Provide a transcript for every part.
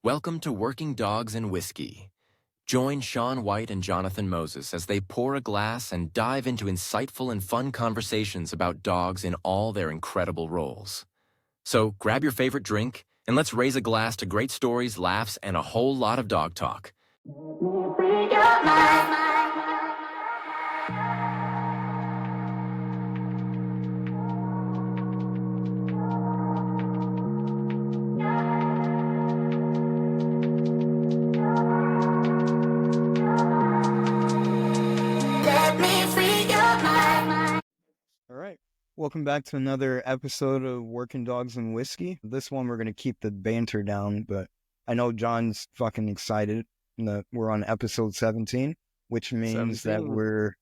Welcome to Working Dogs and Whiskey. Join Sean White and Jonathan Moses as they pour a glass and dive into insightful and fun conversations about dogs in all their incredible roles. So grab your favorite drink and let's raise a glass to great stories, laughs, and a whole lot of dog talk. All right. Welcome back to another episode of Working Dogs and Whiskey. This one, we're going to keep the banter down, but I know John's fucking excited that we're on episode 17, which means that we're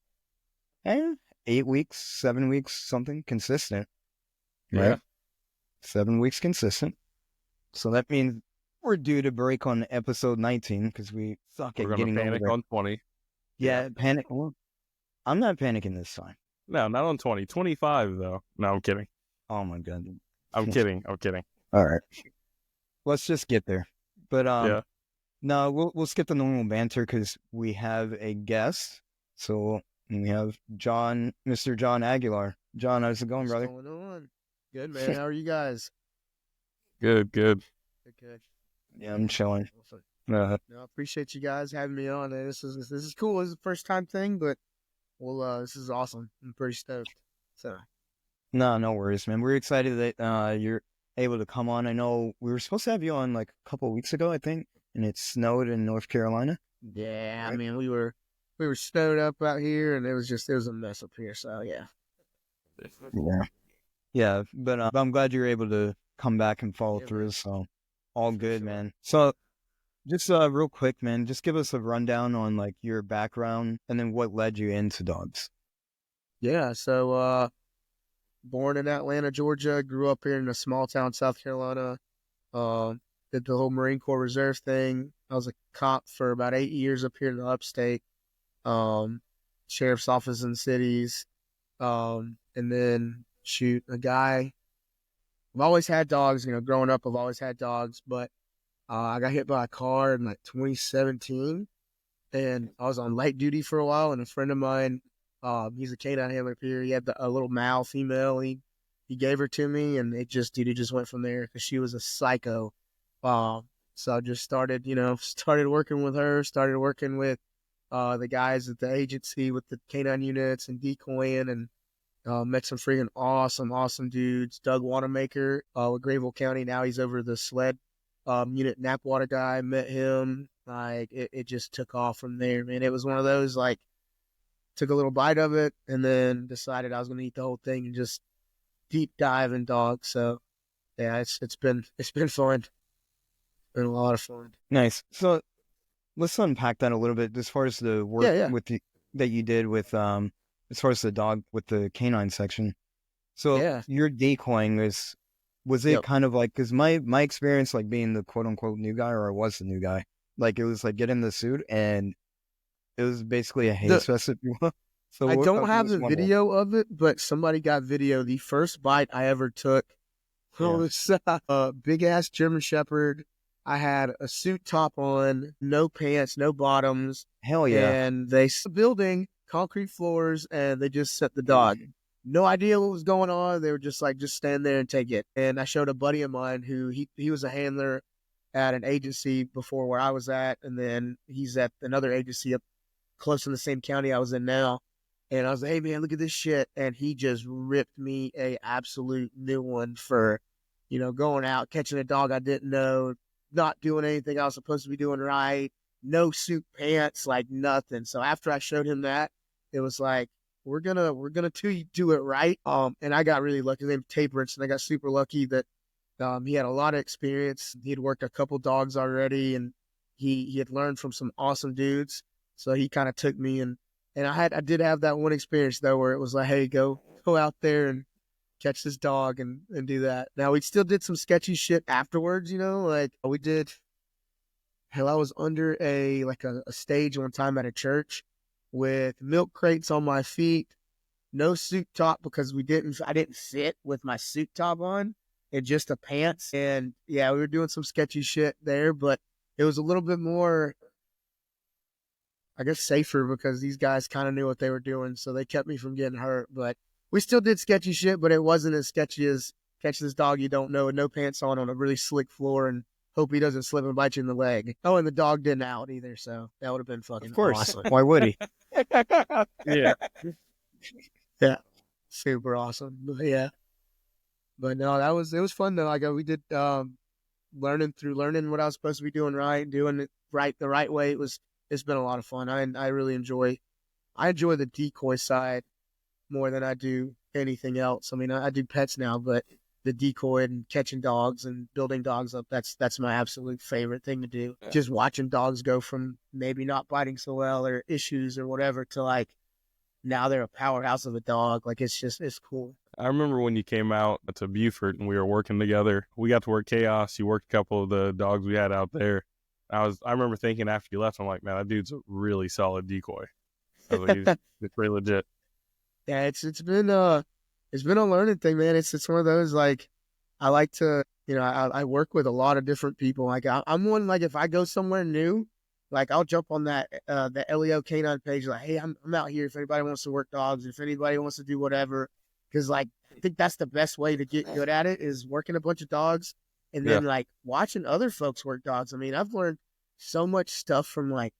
8 weeks, 7 weeks, something consistent. Right? Yeah. 7 weeks consistent. So that means we're due to break on episode 19 because we suck at getting panic over on 20. Yeah, panic. Well, I'm not panicking this time. No, not on 20. 25, though. No, I'm kidding. Oh, my God. I'm kidding. All right. Let's just get there. But Yeah. no, we'll skip the normal banter because we have a guest. So we have Mr. John Aguilar. John, how's it going, brother? What's going on? Good, man. How are you guys? Good. Good. Yeah, I'm chilling. Awesome. Uh, No, I appreciate you guys having me on. This is cool. This is the first time thing, but this is awesome. I'm pretty stoked. So no worries, man. We're excited that you're able to come on. I know we were supposed to have you on like a couple of weeks ago, I think, and it snowed in North Carolina. yeah, Right. I mean we were snowed up out here, and it was a mess up here. So yeah. Yeah, but I'm glad you're able to come back and follow through. Man. So all good, Sure. man. So just real quick, man, just give us a rundown on like your background and then what led you into dogs. Yeah. So born in Atlanta, Georgia, grew up here in a small town, South Carolina. Did the whole Marine Corps Reserve thing. I was a cop for about 8 years up here in the upstate. Sheriff's office in cities. And then a guy. I've always had dogs, growing up I've always had dogs, but I got hit by a car in like 2017, and I was on light duty for a while, and a friend of mine, he's a canine handler up here. He had a little Mal female. He gave her to me, and it just went from there because she was a psycho. So I just started working with her, started working with the guys at the agency with the canine units and decoying, and met some freaking awesome dudes. Doug Wanamaker with Greenville County. Now he's over the sled unit. Napwater guy, met him. Like it just took off from there, man. It was one of those, like, took a little bite of it and then decided I was going to eat the whole thing and just deep dive in dogs. So yeah, it's been fun. It's been a lot of fun. Nice. So let's unpack that a little bit as far as the work that you did with as far as the dog with the canine section. So your decoying was it kind of like, because my experience, like being the quote unquote new guy, or I was the new guy, like it was like get in the suit and it was basically a haze fest, if you will. So I don't have the video of it, but somebody got video. The first bite I ever took was a big ass German Shepherd. I had a suit top on, no pants, no bottoms. Hell yeah. And they building concrete floors, and they just set the dog. No idea what was going on. They were just like, just stand there and take it. And I showed a buddy of mine who he was a handler at an agency before where I was at, and then he's at another agency up close in the same county I was in now. And I was like, hey man, look at this shit. And he just ripped me a absolute new one for, going out, catching a dog I didn't know, not doing anything I was supposed to be doing right, no suit pants, like nothing. So after I showed him that, it was like, we're gonna do it right. And I got really lucky. His name's Taperance, and I got super lucky that he had a lot of experience. He had worked a couple dogs already, and he had learned from some awesome dudes. So he kind of took me, and I did have that one experience though where it was like, hey, go out there and catch this dog and do that. Now we still did some sketchy shit afterwards, like we did. Hell, I was under a stage one time at a church with milk crates on my feet, no suit top because I didn't sit with my suit top on and just a pants. And yeah, we were doing some sketchy shit there, but it was a little bit more, I guess, safer because these guys kind of knew what they were doing, so they kept me from getting hurt. But we still did sketchy shit, but it wasn't as sketchy as catch this dog you don't know with no pants on a really slick floor and hope he doesn't slip and bite you in the leg. Oh, and the dog didn't out either, so that would have been fucking awesome. Why would he? Yeah. Yeah. Super awesome. But yeah. But no, it was fun though. Like we did learning what I was supposed to be doing right, doing it right the right way. It's been a lot of fun. I really enjoy the decoy side more than I do anything else. I mean, I do pets now, but the decoy and catching dogs and building dogs up, that's my absolute favorite thing to do. Yeah. Just watching dogs go from maybe not biting so well or issues or whatever to like now they're a powerhouse of a dog. Like it's cool. I remember when you came out to Beaufort and we were working together. We got to work Chaos. You worked a couple of the dogs we had out there. I remember thinking after you left, I'm like, man, that dude's a really solid decoy. I was like, it's pretty legit. Yeah, it's been a learning thing, man. It's one of those like I like to, I work with a lot of different people. Like I'm one, like if I go somewhere new, like I'll jump on that the LEO Canine page, like, hey, I'm out here if anybody wants to work dogs, if anybody wants to do whatever, because like I think that's the best way to get good at it is working a bunch of dogs and then like watching other folks work dogs. I mean, I've learned so much stuff from like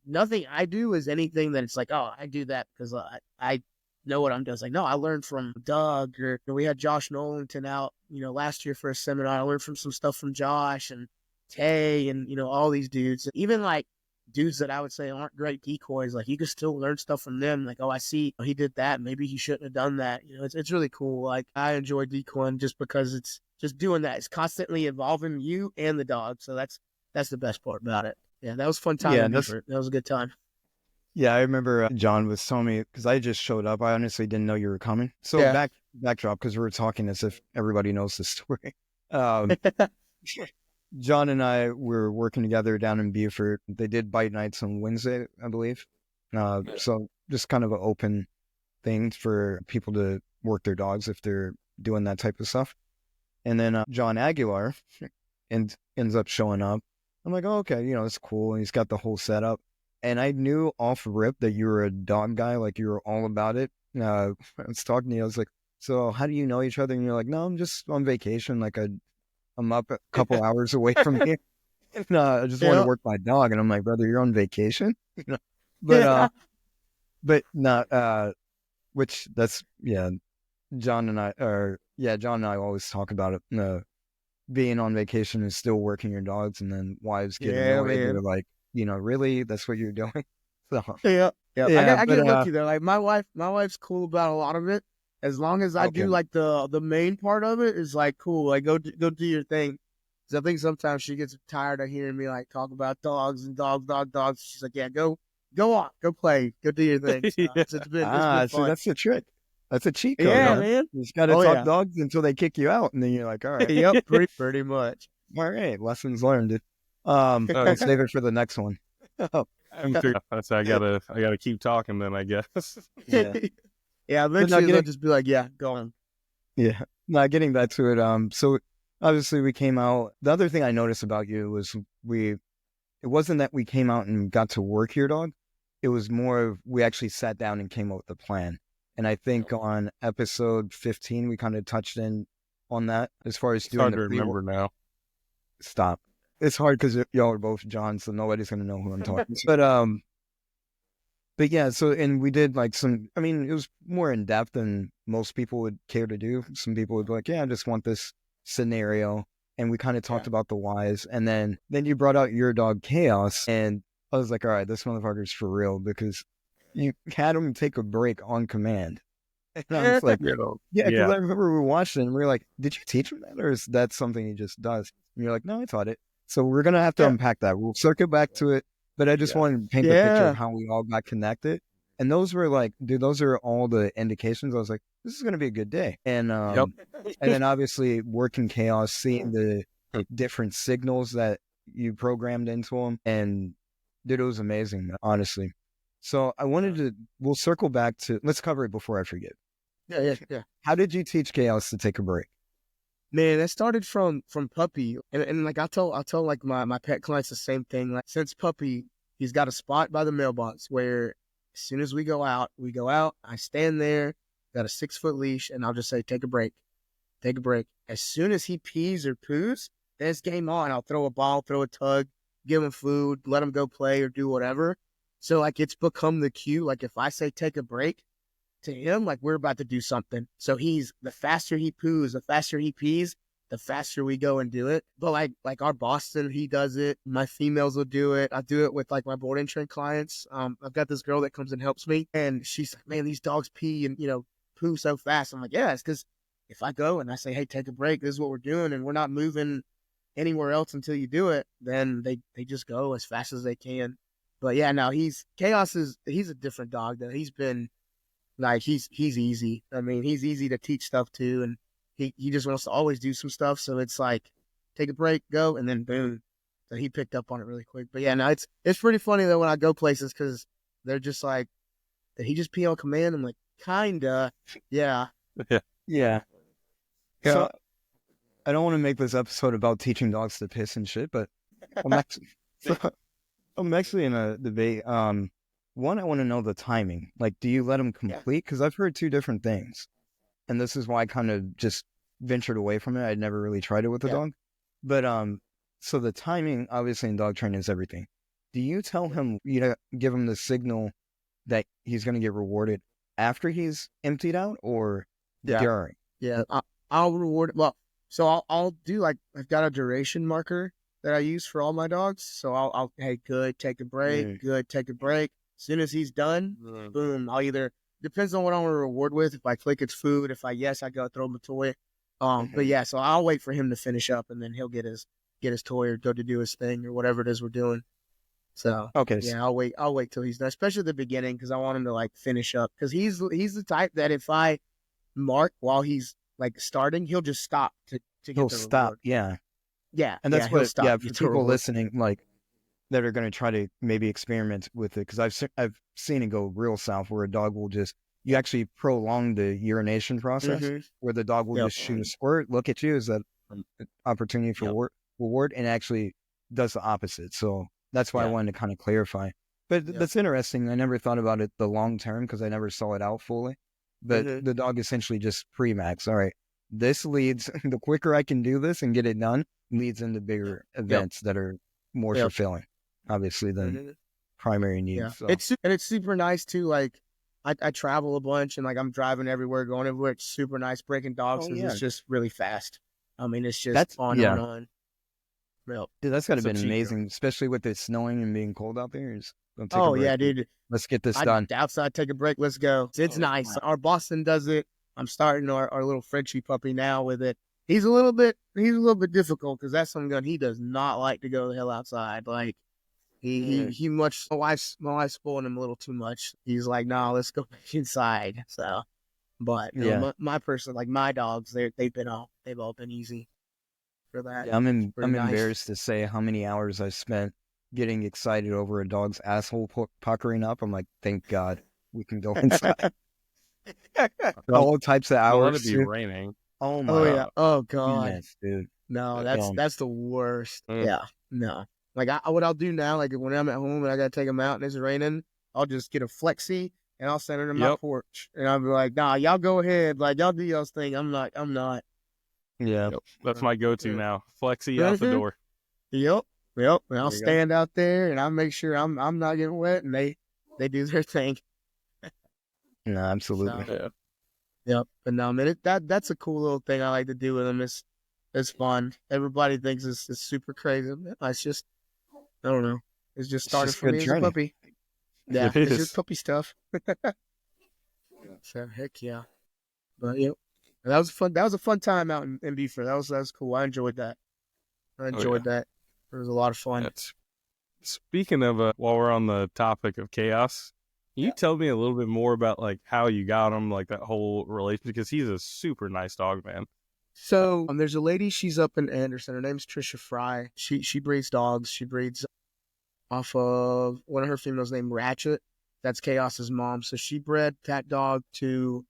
nothing I do is anything that it's like, oh, I do that because I know what I'm doing. It's like, no, I learned from Doug or we had Josh Nolanton out, last year for a seminar. I learned from some stuff from Josh and Tay and, all these dudes. Even like dudes that I would say aren't great decoys, like you can still learn stuff from them. Like, oh, I see he did that. Maybe he shouldn't have done that. It's really cool. Like I enjoy decoying just because it's just doing that. It's constantly involving you and the dog. So that's the best part about it. Yeah, that was a fun time. Yeah, that was a good time. Yeah, I remember John was telling me, because I just showed up. I honestly didn't know you were coming. So backdrop, because we were talking as if everybody knows the story. John and I were working together down in Beaufort. They did bite nights on Wednesday, I believe. So just kind of an open thing for people to work their dogs if they're doing that type of stuff. And then John Aguilar ends up showing up. I'm like, oh, okay, it's cool. And he's got the whole setup. And I knew off rip that you were a dog guy, like you were all about it. I was talking to you, I was like, so how do you know each other? And you're like, no, I'm just on vacation. Like I'm up a couple hours away from here. And, I just want to work my dog. And I'm like, brother, you're on vacation? But not, which that's, John and I always talk about it. Being on vacation is still working your dogs, and then wives get annoyed. They're like, really? That's what you're doing? So, yeah. I get lucky though. Like my wife's cool about a lot of it. As long as I do like the main part of it is like cool. Like go do your thing. Because I think sometimes she gets tired of hearing me like talk about dogs and dogs. She's like, yeah, go on, go play, go do your thing. So it's been fun. So that's the trick. That's a cheat code. Yeah, man. You just got to talk dogs until they kick you out, and then you're like, all right. Yep, pretty much. All right, lessons learned. I'll save it for the next one. I gotta keep talking then, I guess. Yeah, eventually they'll just be like, yeah, go on. Yeah. Now getting back to it, so obviously we came out. The other thing I noticed about you was it wasn't that we came out and got to work your dog. It was more of we actually sat down and came up with a plan. And I think on episode 15, we kind of touched in on that as far as doing hard to remember now. Stop. It's hard because y'all are both John, so nobody's going to know who I'm talking to. But yeah, so, and we did like it was more in depth than most people would care to do. Some people would be like, yeah, I just want this scenario. And we kind of talked about the whys. And then you brought out your dog Chaos. And I was like, all right, this motherfucker's for real, because you had him take a break on command. And I was like, because I remember we watched it and we were like, did you teach him that? Or is that something he just does? And you're like, no, I taught it. So we're going to have to unpack that. We'll circle back to it. But I just wanted to paint the picture of how we all got connected. And those were like, dude, those are all the indications. I was like, this is going to be a good day. And and then obviously working Chaos, seeing the different signals that you programmed into them. And dude, it was amazing, honestly. So I wanted we'll circle back to, let's cover it before I forget. Yeah. How did you teach Chaos to take a break? Man, that started from puppy, and like I'll tell like my pet clients the same thing. Like since puppy, he's got a spot by the mailbox where as soon as we go out, I stand there, got a 6-foot leash, and I'll just say, take a break. Take a break. As soon as he pees or poos, then it's game on. I'll throw a ball, throw a tug, give him food, let him go play or do whatever. So like it's become the cue. Like if I say take a break to him, like we're about to do something. So the faster he poos, the faster he pees, the faster we go and do it. But like our Boston, he does it. My females will do it. I do it with like my board and train clients. I've got this girl that comes and helps me, and she's like, man, these dogs pee and poo so fast. I'm like, yeah, it's because if I go and I say, hey, take a break, this is what we're doing, and we're not moving anywhere else until you do it, then they just go as fast as they can. But yeah, now he's a different dog though. He's been like he's easy. I mean, he's easy to teach stuff to, and he just wants to always do some stuff. So it's like take a break, go, and then boom. So he picked up on it really quick. But yeah, no, it's pretty funny though when I go places because they're just like, did he just pee on command? I'm like, kinda, yeah, Yeah. So I don't want to make this episode about teaching dogs to piss and shit, but I'm actually in a debate. One, I want to know the timing. Like, do you let them complete? Because I've heard two different things, and this is why I kind of just ventured away from it. I'd never really tried it with a dog, but so the timing, obviously, in dog training is everything. Do you tell him, give him the signal that he's going to get rewarded after he's emptied out, or during? Yeah, I'll reward. Well, so I'll do like I've got a duration marker that I use for all my dogs. So I'll hey, good, take a break. Good, take a break. As soon as he's done, boom. I'll either depends on what I want to reward with. If I click, it's food. If I go throw him a toy. But yeah, so I'll wait for him to finish up, and then he'll get his toy or go to do his thing or whatever it is we're doing. So yeah, I'll wait till he's done, especially at the beginning because I want him to like finish up because he's the type that if I mark while he's like starting, he'll just stop to get he'll the stop reward. Yeah, and that's what for people listening like that are going to try to maybe experiment with it because I've seen it go real south where a dog will just you actually prolong the urination process where the dog will just shoot a squirt, look at you as an opportunity for reward, and actually does the opposite. So that's why I wanted to kind of clarify. But that's interesting. I never thought about it the long term because I never saw it out fully. But the dog essentially just pre-max. All right, this leads, the quicker I can do this and get it done, leads into bigger events that are more fulfilling, obviously, than primary needs. So. It's super nice too. Like, I travel a bunch and like I'm driving everywhere, going everywhere. It's super nice breaking dogs because it's just really fast. I mean, it's just on. Yep. Dude, that's got to be amazing, especially with it snowing and being cold out there. Dude. Let's get this done. Outside, take a break. Let's go. It's nice. Our Boston does it. I'm starting our little Frenchie puppy now with it. He's a little bit difficult because that's some gun. He does not like to go the hell outside. Like he much. My wife's spoiling him a little too much. He's like, no, let's go back inside. So, but my person, like my dogs, they've all been easy for that. Yeah, I'm embarrassed to say how many hours I spent getting excited over a dog's asshole puckering up. I'm like, thank God we can go inside. All types of hours. Let it be raining. Oh my God. Yeah. Oh God. Yes, dude. No, that's the worst. Yeah. No. Like what I'll do now, like when I'm at home and I gotta take them out and it's raining, I'll just get a flexi and I'll send her to my porch and I'll be like, nah, y'all go ahead, like y'all do y'all's thing. I'm not. Yeah. That's my go-to now. Flexi out the door. Yep. And I'll stand out there and I'll make sure I'm not getting wet and they do their thing. No, absolutely. So, yep. But no, man, that's a cool little thing I like to do with them. It's fun. Everybody thinks it's super crazy. It's just, I don't know. It's just started for me as a puppy. Yeah, it's just puppy stuff. So heck yeah. But that was fun. That was a fun time out in Beaufort. That was cool. I enjoyed that. That. It was a lot of fun. Speaking of, while we're on the topic of chaos, can you tell me a little bit more about like how you got him, like that whole relationship? Because he's a super nice dog, man. So there's a lady. She's up in Anderson. Her name's Trisha Fry. She breeds dogs. She breeds off of one of her females named Ratchet. That's Chaos's mom. So she bred that dog to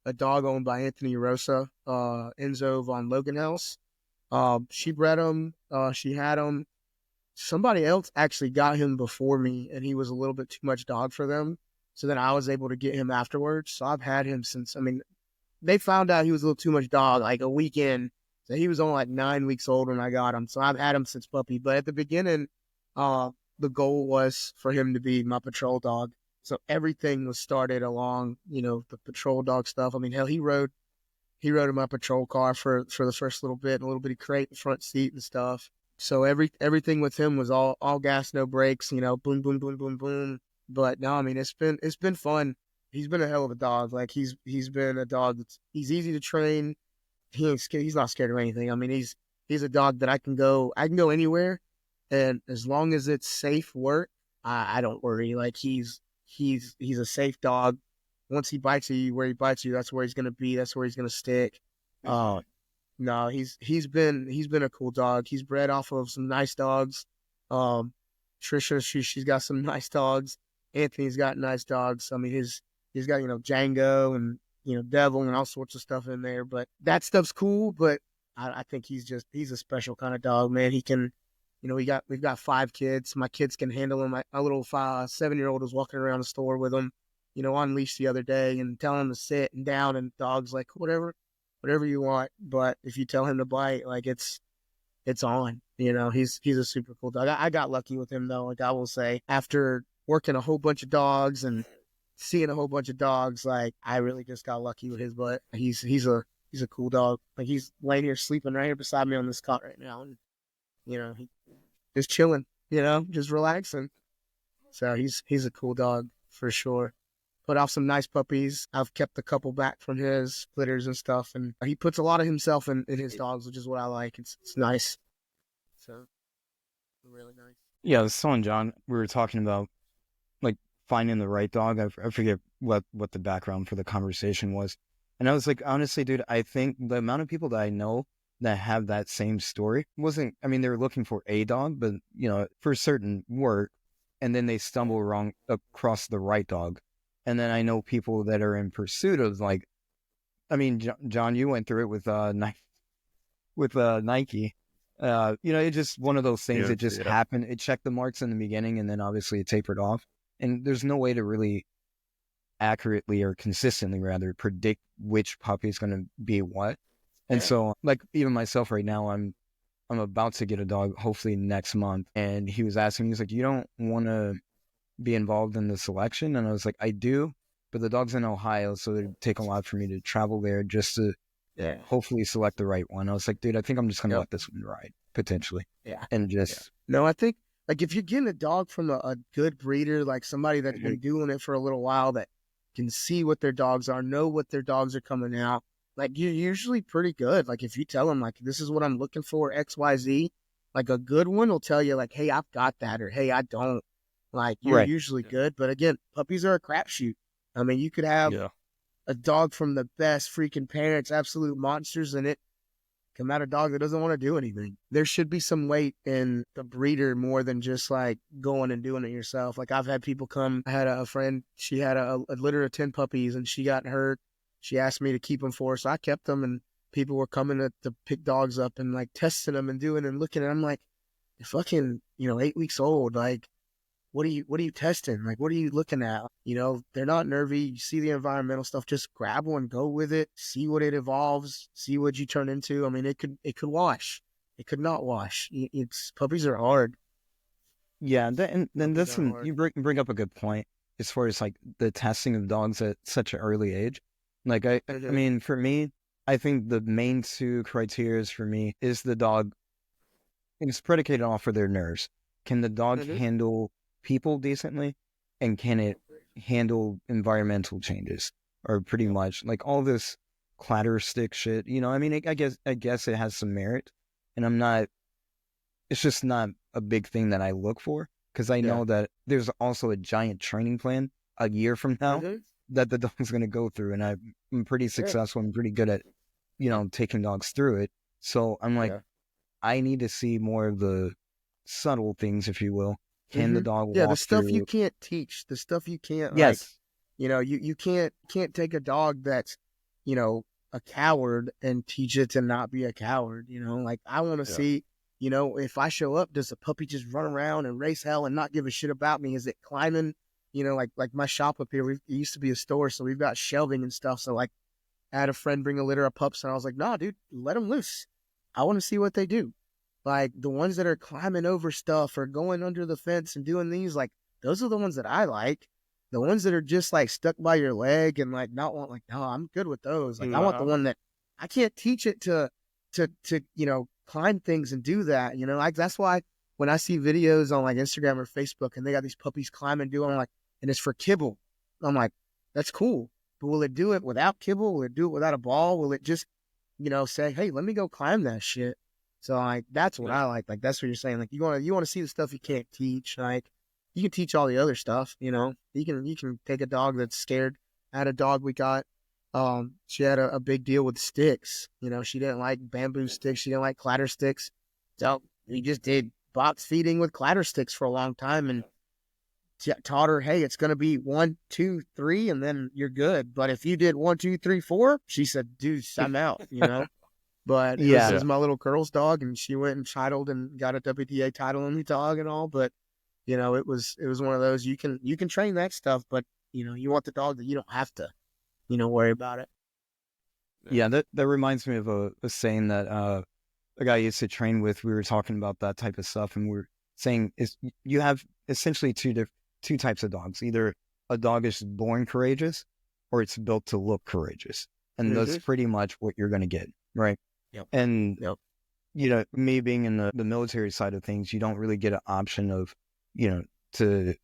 a dog owned by Anthony Rosa, Enzo von Logenhaus. She bred him. She had him. Somebody else actually got him before me, and he was a little bit too much dog for them. So then I was able to get him afterwards. So I've had him since, I mean, they found out he was a little too much dog like a weekend. So he was only like 9 weeks old when I got him. So I've had him since puppy. But at the beginning, the goal was for him to be my patrol dog. So everything was started along, the patrol dog stuff. I mean, hell, he rode in my patrol car for the first little bit, a little bitty crate in the front seat and stuff. So everything with him was all gas, no brakes, boom, boom, boom, boom, boom. But no, I mean, it's been fun. He's been a hell of a dog. Like he's been a dog he's easy to train. He ain't scared. He's not scared of anything. I mean, he's a dog that I can go anywhere, and as long as it's safe work, I don't worry. Like he's a safe dog. Once he bites you, where he bites you, that's where he's gonna be. That's where he's gonna stick. No, he's been a cool dog. He's bred off of some nice dogs. Trisha, she's got some nice dogs. Anthony's got nice dogs. I mean, he's got Django and Devil and all sorts of stuff in there. But that stuff's cool. But I think he's a special kind of dog, man. He can, we've got 5 kids. My kids can handle him. My little 7-year-old was walking around the store with him, on leash the other day and telling him to sit and down, and dog's like, whatever you want. But if you tell him to bite, like it's on. He's a super cool dog. I got lucky with him though. Like I will say, after working a whole bunch of dogs and seeing a whole bunch of dogs, like I really just got lucky with his butt. He's a cool dog. Like he's laying here sleeping right here beside me on this cot right now, and he just chilling, just relaxing. So he's a cool dog for sure. Put off some nice puppies. I've kept a couple back from his litters and stuff, and he puts a lot of himself in his dogs, which is what I like. It's nice. So really nice. Yeah, so and John, we were talking about like finding the right dog. I forget what the background for the conversation was, and I was like, honestly, dude, I think the amount of people that I know that have that same story wasn't. I mean, they were looking for a dog, but for certain work, and then they stumble across the right dog. And then I know people that are in pursuit of like, I mean, John, you went through it with Nike. It's just one of those things that just happened. It checked the marks in the beginning, and then obviously it tapered off. And there's no way to really accurately or consistently rather predict which puppy is going to be what. And so, like even myself right now, I'm about to get a dog hopefully next month. And he was asking me, he's like, you don't want to be involved in the selection? And I was like, I do, but the dog's in Ohio, so it'd take a lot for me to travel there just to hopefully select the right one. I was like, dude, I think I'm just gonna let this one ride potentially. And just no, I think like if you're getting a dog from a good breeder, like somebody that's been doing it for a little while, that can see what their dogs are, know what their dogs are coming out, like you're usually pretty good. Like if you tell them like, this is what I'm looking for, XYZ, like a good one will tell you like, hey, I've got that, or hey, I don't. Like, you're usually good. But again, puppies are a crapshoot. I mean, you could have a dog from the best freaking parents, absolute monsters, and it come out a dog that doesn't want to do anything. There should be some weight in the breeder more than just like going and doing it yourself. Like I've had people come. I had a friend, she had a litter of 10 puppies and she got hurt. She asked me to keep them for her, so I kept them, and people were coming to pick dogs up and like testing them and doing and looking, and I'm like, you're fucking, 8 weeks old. Like, what are you testing? Like, what are you looking at? They're not nervy. You see the environmental stuff, just grab one, go with it, see what it evolves, see what you turn into. I mean, it could wash. It could not wash. Puppies are hard. Yeah. And then this one, you bring up a good point as far as like the testing of dogs at such an early age. Like, I mean, for me, I think the main 2 criteria for me is the dog is predicated off of their nerves. Can the dog handle people decently, and can it handle environmental changes, or pretty much like all this clatter stick shit? I mean, I guess it has some merit, and it's just not a big thing that I look for, because I know that there's also a giant training plan a year from now that the dog's going to go through, and I'm pretty successful and pretty good at taking dogs through it. So I'm like, I need to see more of the subtle things, if you will. Can the dog walk the stuff through? you can't teach, the stuff you can't you can't take a dog that's a coward and teach it to not be a coward. Like I want to see, if I show up, does the puppy just run around and race hell and not give a shit about me? Is it climbing? Like my shop up here, it used to be a store, so we've got shelving and stuff. So like I had a friend bring a litter of pups and I was like, nah, dude, let them loose. I want to see what they do. Like the ones that are climbing over stuff or going under the fence and doing these, like those are the ones that I like. The ones that are just like stuck by your leg and like not want, like, no, I'm good with those. Like I want the one that I can't teach it to climb things and do that. Like that's why when I see videos on like Instagram or Facebook and they got these puppies climbing, doing like, and it's for kibble. I'm like, that's cool. But will it do it without kibble? Will it do it without a ball? Will it just, say, hey, let me go climb that shit? So like that's what I like. Like that's what you're saying. Like you want to see the stuff you can't teach. Like you can teach all the other stuff. You can take a dog that's scared. I had a dog we got. She had a big deal with sticks. She didn't like bamboo sticks. She didn't like clatter sticks. So we just did box feeding with clatter sticks for a long time and taught her, hey, it's going to be 1, 2, 3, and then you're good. But if you did 1, 2, 3, 4, she said, dude, I'm out, But this is my little girl's dog, and she went and titled and got a WTA title on the dog and all. But, it was one of those, you can train that stuff, but, you want the dog that you don't have to, worry about it. Yeah, that reminds me of a saying that a guy I used to train with. We were talking about that type of stuff, and we were saying is you have essentially two types of dogs. Either a dog is born courageous or it's built to look courageous. And that's pretty much what you're going to get, right? Yep. And, me being in the military side of things, you don't really get an option of, to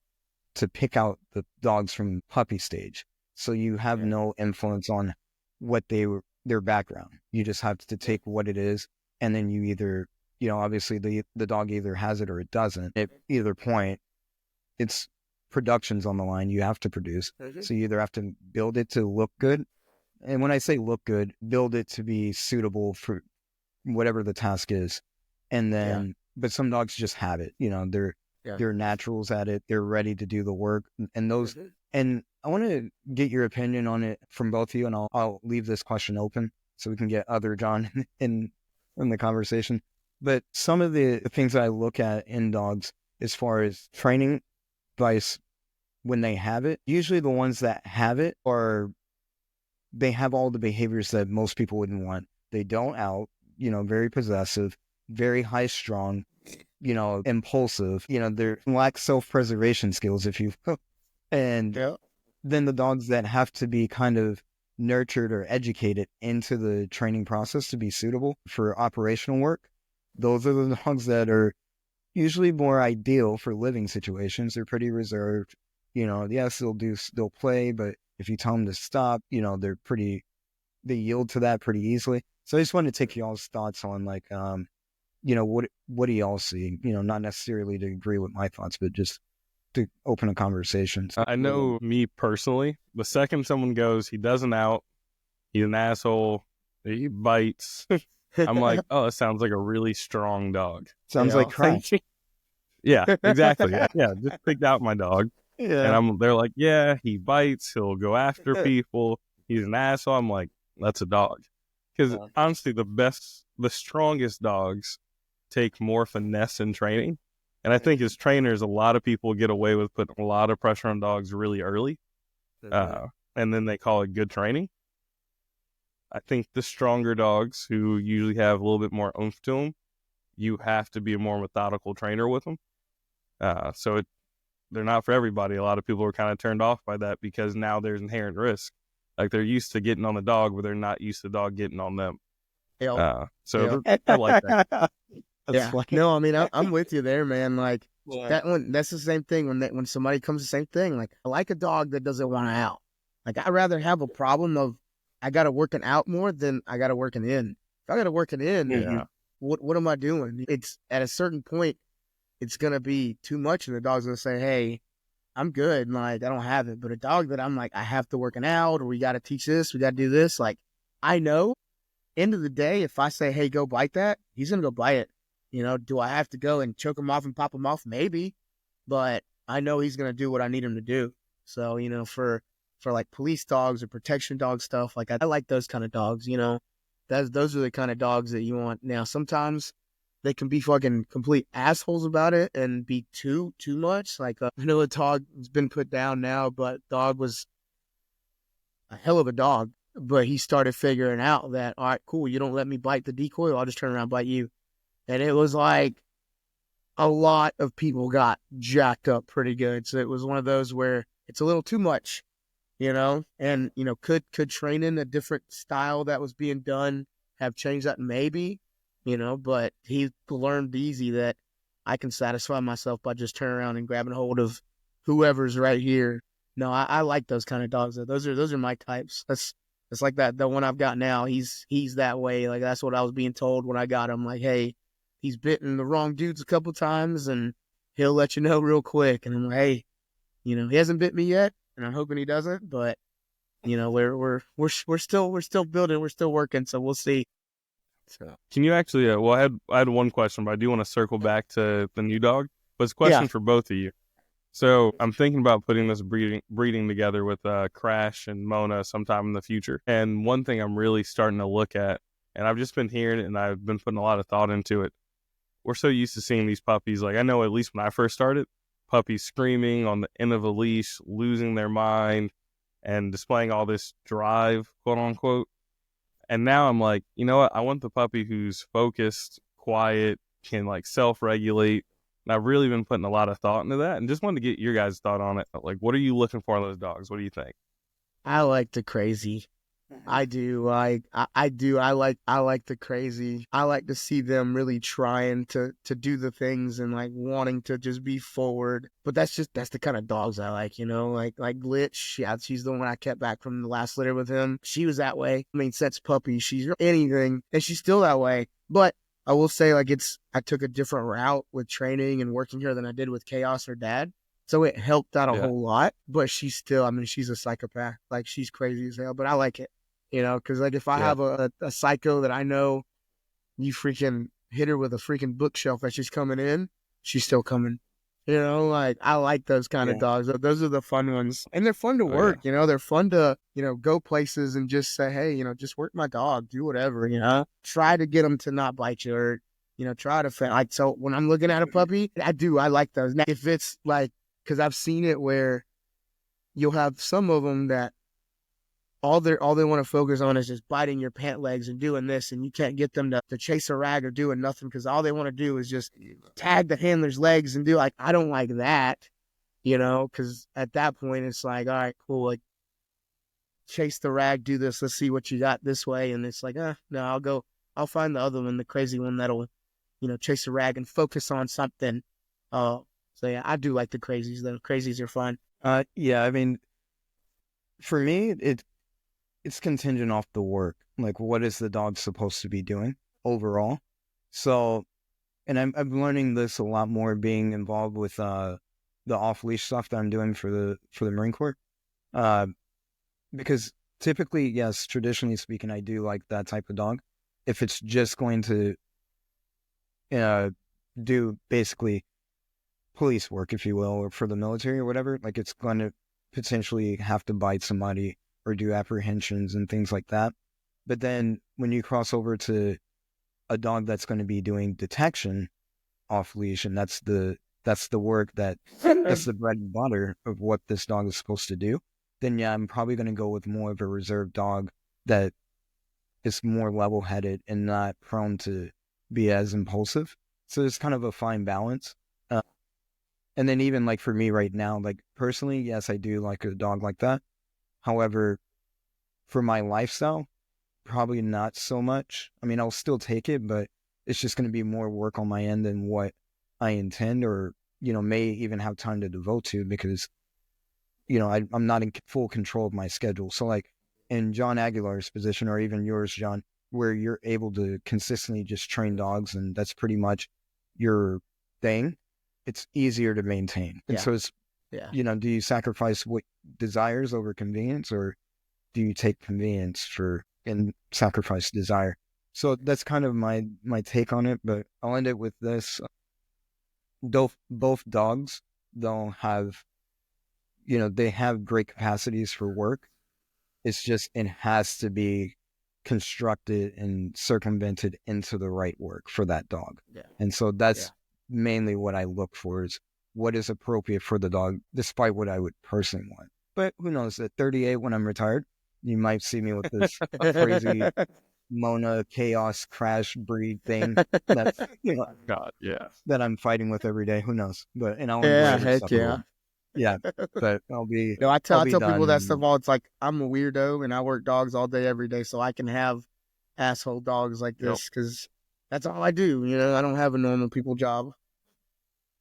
pick out the dogs from puppy stage. So you have no influence on what their background. You just have to take what it is. And then you either, obviously the dog either has it or it doesn't. At either point, it's production's on the line. You have to produce. So you either have to build it to look good. And when I say look good, build it to be suitable for whatever the task is. And then, but some dogs just have it, they're naturals at it. They're ready to do the work. And those, and I want to get your opinion on it from both of you. And I'll leave this question open so we can get other John in the conversation. But some of the things that I look at in dogs as far as training advice when they have it, usually the ones that have it they have all the behaviors that most people wouldn't want. They don't out, very possessive, very high strung, impulsive, they lack self-preservation skills, if you and then the dogs that have to be kind of nurtured or educated into the training process to be suitable for operational work, those are the dogs that are usually more ideal for living situations. They're pretty reserved. Yes, they'll play, but if you tell them to stop, they yield to that pretty easily. So I just wanted to take y'all's thoughts on like, what do y'all see? Not necessarily to agree with my thoughts, but just to open a conversation. I know me personally, the second someone goes, he doesn't out, he's an asshole, he bites. I'm like, oh, that sounds like a really strong dog. Sounds like crap. Yeah, exactly. Yeah, just picked out my dog. Yeah. And they're like, yeah, he bites, he'll go after people, he's an asshole. I'm like, that's a dog. Because honestly, the strongest dogs take more finesse in training. And I think as trainers, a lot of people get away with putting a lot of pressure on dogs really early. And then they call it good training. I think the stronger dogs who usually have a little bit more oomph to them, you have to be a more methodical trainer with them. So they're not for everybody. A lot of people are kind of turned off by that because now there's inherent risk. Like they're used to getting on the dog, but they're not used to the dog getting on them. I like that. No, I mean, I'm with you there, man. Like that one, that's the same thing when somebody comes, the same thing. Like I like a dog that doesn't want to out. Like I'd rather have a problem of I got to work an out more than I got to work an in. If I got to work an in, what am I doing? It's at a certain point, it's going to be too much. And the dog's going to say, hey, I'm good. And like, I don't have it. But a dog that I'm like, I have to work an out, or we got to teach this, we got to do this. Like, I know end of the day, if I say, hey, go bite that, he's going to go bite it. Do I have to go and choke him off and pop him off? Maybe. But I know he's going to do what I need him to do. So, for for like police dogs or protection dog stuff. Like I like those kind of dogs, you know. Those are the kind of dogs that you want. Now sometimes they can be fucking complete assholes about it and be too much. Like I know a dog has been put down now, but dog was a hell of a dog. But he started figuring out that, all right, cool, you don't let me bite the decoy, I'll just turn around and bite you. And it was like a lot of people got jacked up pretty good. So it was one of those where it's a little too much, you know, and, you know, could training a different style that was being done have changed that? Maybe, you know, but he learned easy that I can satisfy myself by just turning around and grabbing hold of whoever's right here. No, I like those kind of dogs. Those are my types. That's like that. The one I've got now, he's that way. Like that's what I was being told when I got him. Like, hey, he's bitten the wrong dudes a couple times and he'll let you know real quick. And I'm like, hey, you know, he hasn't bit me yet and I'm hoping he doesn't, but you know, we're still building, we're still working. So we'll see. So can you actually, well, I had one question, but I do want to circle back to the new dog, but it's a question for both of you. So I'm thinking about putting this breeding together with Crash and Mona sometime in the future. And one thing I'm really starting to look at, and I've just been hearing it and I've been putting a lot of thought into it. We're so used to seeing these puppies. Like I know at least when I first started, puppies screaming on the end of a leash, losing their mind and displaying all this drive, quote unquote. And now I'm like, you know what? I want the puppy who's focused, quiet, can like self-regulate. And I've really been putting a lot of thought into that and just wanted to get your guys' thought on it. Like, what are you looking for in those dogs? What do you think? I like the crazy. I do. I do. I like the crazy. I like to see them really trying to do the things and like wanting to just be forward. But that's the kind of dogs I like, you know, like Leash. Yeah, she's the one I kept back from the last litter with him. She was that way. I mean, since puppy, she's anything and she's still that way. But I will say like I took a different route with training and working here than I did with Chaos or Dad. So it helped out a whole lot, but she's still, I mean, she's a psychopath. Like she's crazy as hell, but I like it. You know, because like if I have a psycho that I know you freaking hit her with a freaking bookshelf as she's coming in, she's still coming. You know, like I like those kind of dogs. Those are the fun ones. And they're fun to work, you know, they're fun to, you know, go places and just say, hey, you know, just work my dog, do whatever, you know, try to get them to not bite you or, you know, try to, like, so when I'm looking at a puppy, I like those. Now, if it's like, because I've seen it where you'll have some of them that, all they want to focus on is just biting your pant legs and doing this, and you can't get them to chase a rag or doing nothing because all they want to do is just tag the handler's legs and do like, I don't like that, you know, because at that point it's like, all right, cool, like chase the rag, do this, let's see what you got this way, and it's like, no, I'll find the other one, the crazy one that'll, you know, chase the rag and focus on something. So yeah, I do like the crazies. The crazies are fun. Yeah, I mean, for me, it's contingent off the work. Like, what is the dog supposed to be doing overall? So, and I'm learning this a lot more being involved with the off leash stuff that I'm doing for the Marine Corps. Because typically, yes, traditionally speaking, I do like that type of dog. If it's just going to do basically police work, if you will, or for the military or whatever, like it's going to potentially have to bite somebody or do apprehensions and things like that. But then when you cross over to a dog that's going to be doing detection off leash, and that's the work that's the bread and butter of what this dog is supposed to do, then yeah, I'm probably going to go with more of a reserved dog that is more level-headed and not prone to be as impulsive. So there's kind of a fine balance. And then even like for me right now, like personally, yes, I do like a dog like that. However, for my lifestyle, probably not so much. I mean, I'll still take it, but it's just going to be more work on my end than what I intend or, you know, may even have time to devote to because, you know, I'm not in full control of my schedule. So like in John Aguilar's position or even yours, John, where you're able to consistently just train dogs and that's pretty much your thing, it's easier to maintain. And so it's, you know, do you sacrifice what desires over convenience or do you take convenience and sacrifice desire? So that's kind of my take on it, but I'll end it with this. Both dogs, they'll have, they have great capacities for work. It's just, it has to be constructed and circumvented into the right work for that dog. Yeah. And so that's mainly what I look for, is what is appropriate for the dog, despite what I would personally want. But who knows, at 38, when I'm retired, you might see me with this crazy Mona chaos crash breed thing that's, God, yeah, that I'm fighting with every day. Who knows? And I'll heck yeah. Yeah, but I'll be. No, I tell people that and, stuff all. It's like, I'm a weirdo and I work dogs all day, every day, so I can have asshole dogs like this, because that's all I do. I don't have a normal people job.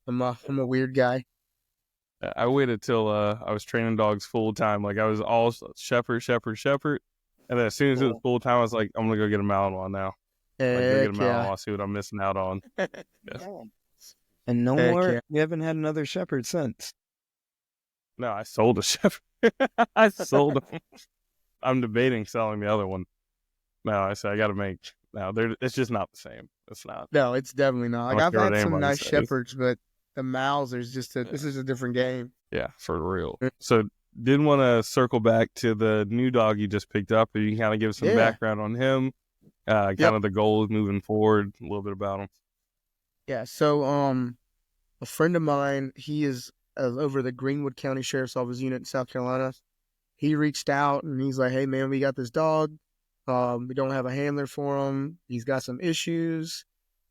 I'm a weird guy. I waited till I was training dogs full time. Like I was all shepherd, and then as soon as it was full time, I was like, I'm gonna go get a Malinois now. Go get a Malinois, see what I'm missing out on. And no more. Yeah. You haven't had another shepherd since. No, I sold a shepherd. I sold him. I'm debating selling the other one. No, I said I got to make. No, it's just not the same. It's not. No, it's definitely not. Like, I've had some nice shepherds, but the Mals, this is a different game. Yeah, for real. So, did want to circle back to the new dog you just picked up. You can kind of give some background on him, kind of the goals moving forward, a little bit about him. Yeah. So, a friend of mine, he is over the Greenwood County Sheriff's Office unit in South Carolina. He reached out and he's like, "Hey man, we got this dog. We don't have a handler for him. He's got some issues.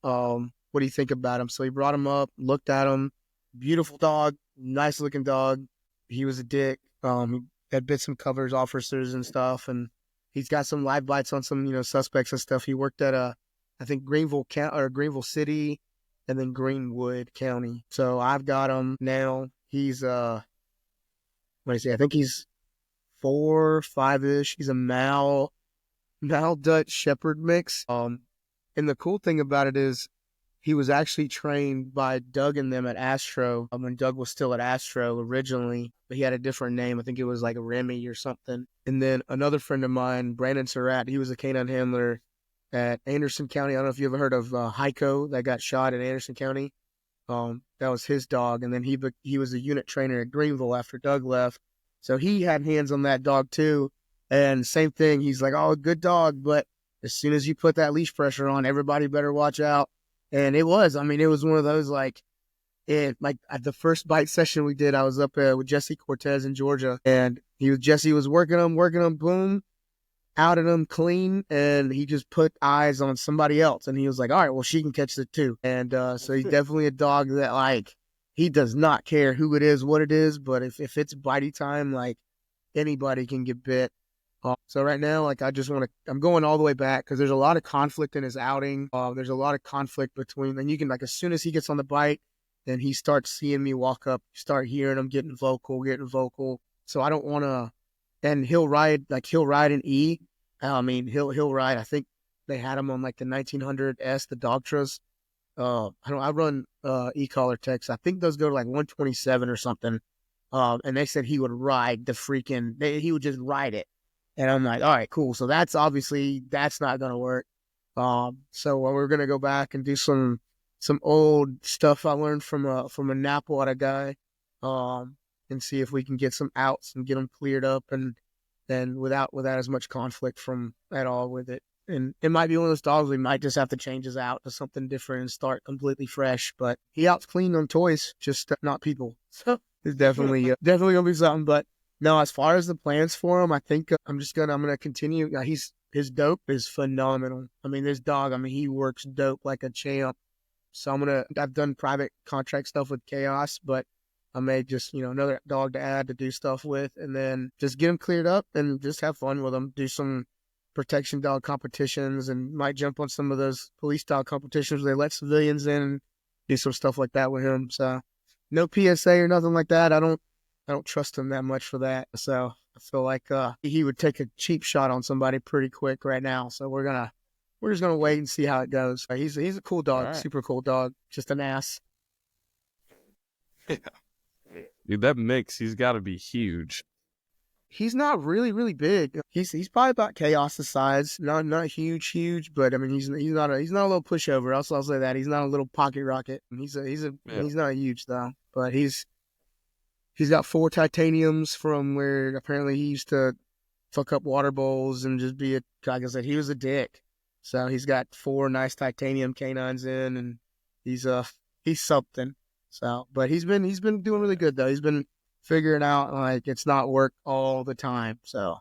What do you think about him?" So he brought him up, looked at him. Beautiful dog, nice looking dog. He was a dick. He had bit some covers, officers and stuff, and he's got some live bites on some, suspects and stuff. He worked at I think Greenville City, and then Greenwood County. So I've got him now. He's what do you say? I think he's 4, 5-ish. He's a Mal Dutch Shepherd mix. And the cool thing about it is he was actually trained by Doug and them at Astro. When Doug was still at Astro originally, but he had a different name. I think it was like Remy or something. And then another friend of mine, Brandon Surratt, he was a canine handler at Anderson County. I don't know if you ever heard of Heiko that got shot in Anderson County. That was his dog. And then he was a unit trainer at Greenville after Doug left. So he had hands on that dog too. And same thing. He's like, "Oh, good dog. But as soon as you put that leash pressure on, everybody better watch out." And it was one of those, like at the first bite session we did, I was up with Jesse Cortez in Georgia, and Jesse was working him, boom, outed him clean, and he just put eyes on somebody else, and he was like, "All right, well, she can catch it too." And so he's definitely a dog that, like, he does not care who it is, what it is, but if it's bitey time, like, anybody can get bit. So right now, like, I'm going all the way back because there's a lot of conflict in his outing. There's a lot of conflict between, and you can, like, as soon as he gets on the bite, then he starts seeing me walk up, start hearing him getting vocal. So I don't want to, and he'll ride an E. He'll ride. I think they had him on like the 1900S, the Dogtras. I run e-collar techs. I think those go to like 127 or something. And they said he would ride he would just ride it. And I'm like, all right, cool. So that's not going to work. So we're going to go back and do some old stuff I learned from a Napawata guy, and see if we can get some outs and get them cleared up, and then without as much conflict from at all with it. And it might be one of those dogs we might just have to change his out to something different and start completely fresh. But he outs clean on toys, just not people. So it's definitely gonna be something. But no, as far as the plans for him, I think I'm gonna continue. His dope is phenomenal. This dog, he works dope like a champ. So I've done private contract stuff with Chaos, but I may just, another dog to add to do stuff with, and then just get him cleared up and just have fun with him. Do some protection dog competitions, and might jump on some of those police dog competitions where they let civilians in and do some stuff like that with him. So no PSA or nothing like that. I don't trust him that much for that. So I feel like he would take a cheap shot on somebody pretty quick right now. So we're just gonna wait and see how it goes. He's a cool dog, right. Super cool dog, just an ass. Yeah. Dude, that mix, he's got to be huge. He's not really, really big. He's probably about Chaos's size. Not huge, but he's not a little pushover. I'll say that he's not a little pocket rocket. He's not huge though, but he's He's got 4 titaniums from where apparently he used to fuck up water bowls and just be like I said, he was a dick. So he's got 4 nice titanium canines in, and he's something. So, but he's been doing really good though. He's been figuring out like it's not work all the time. So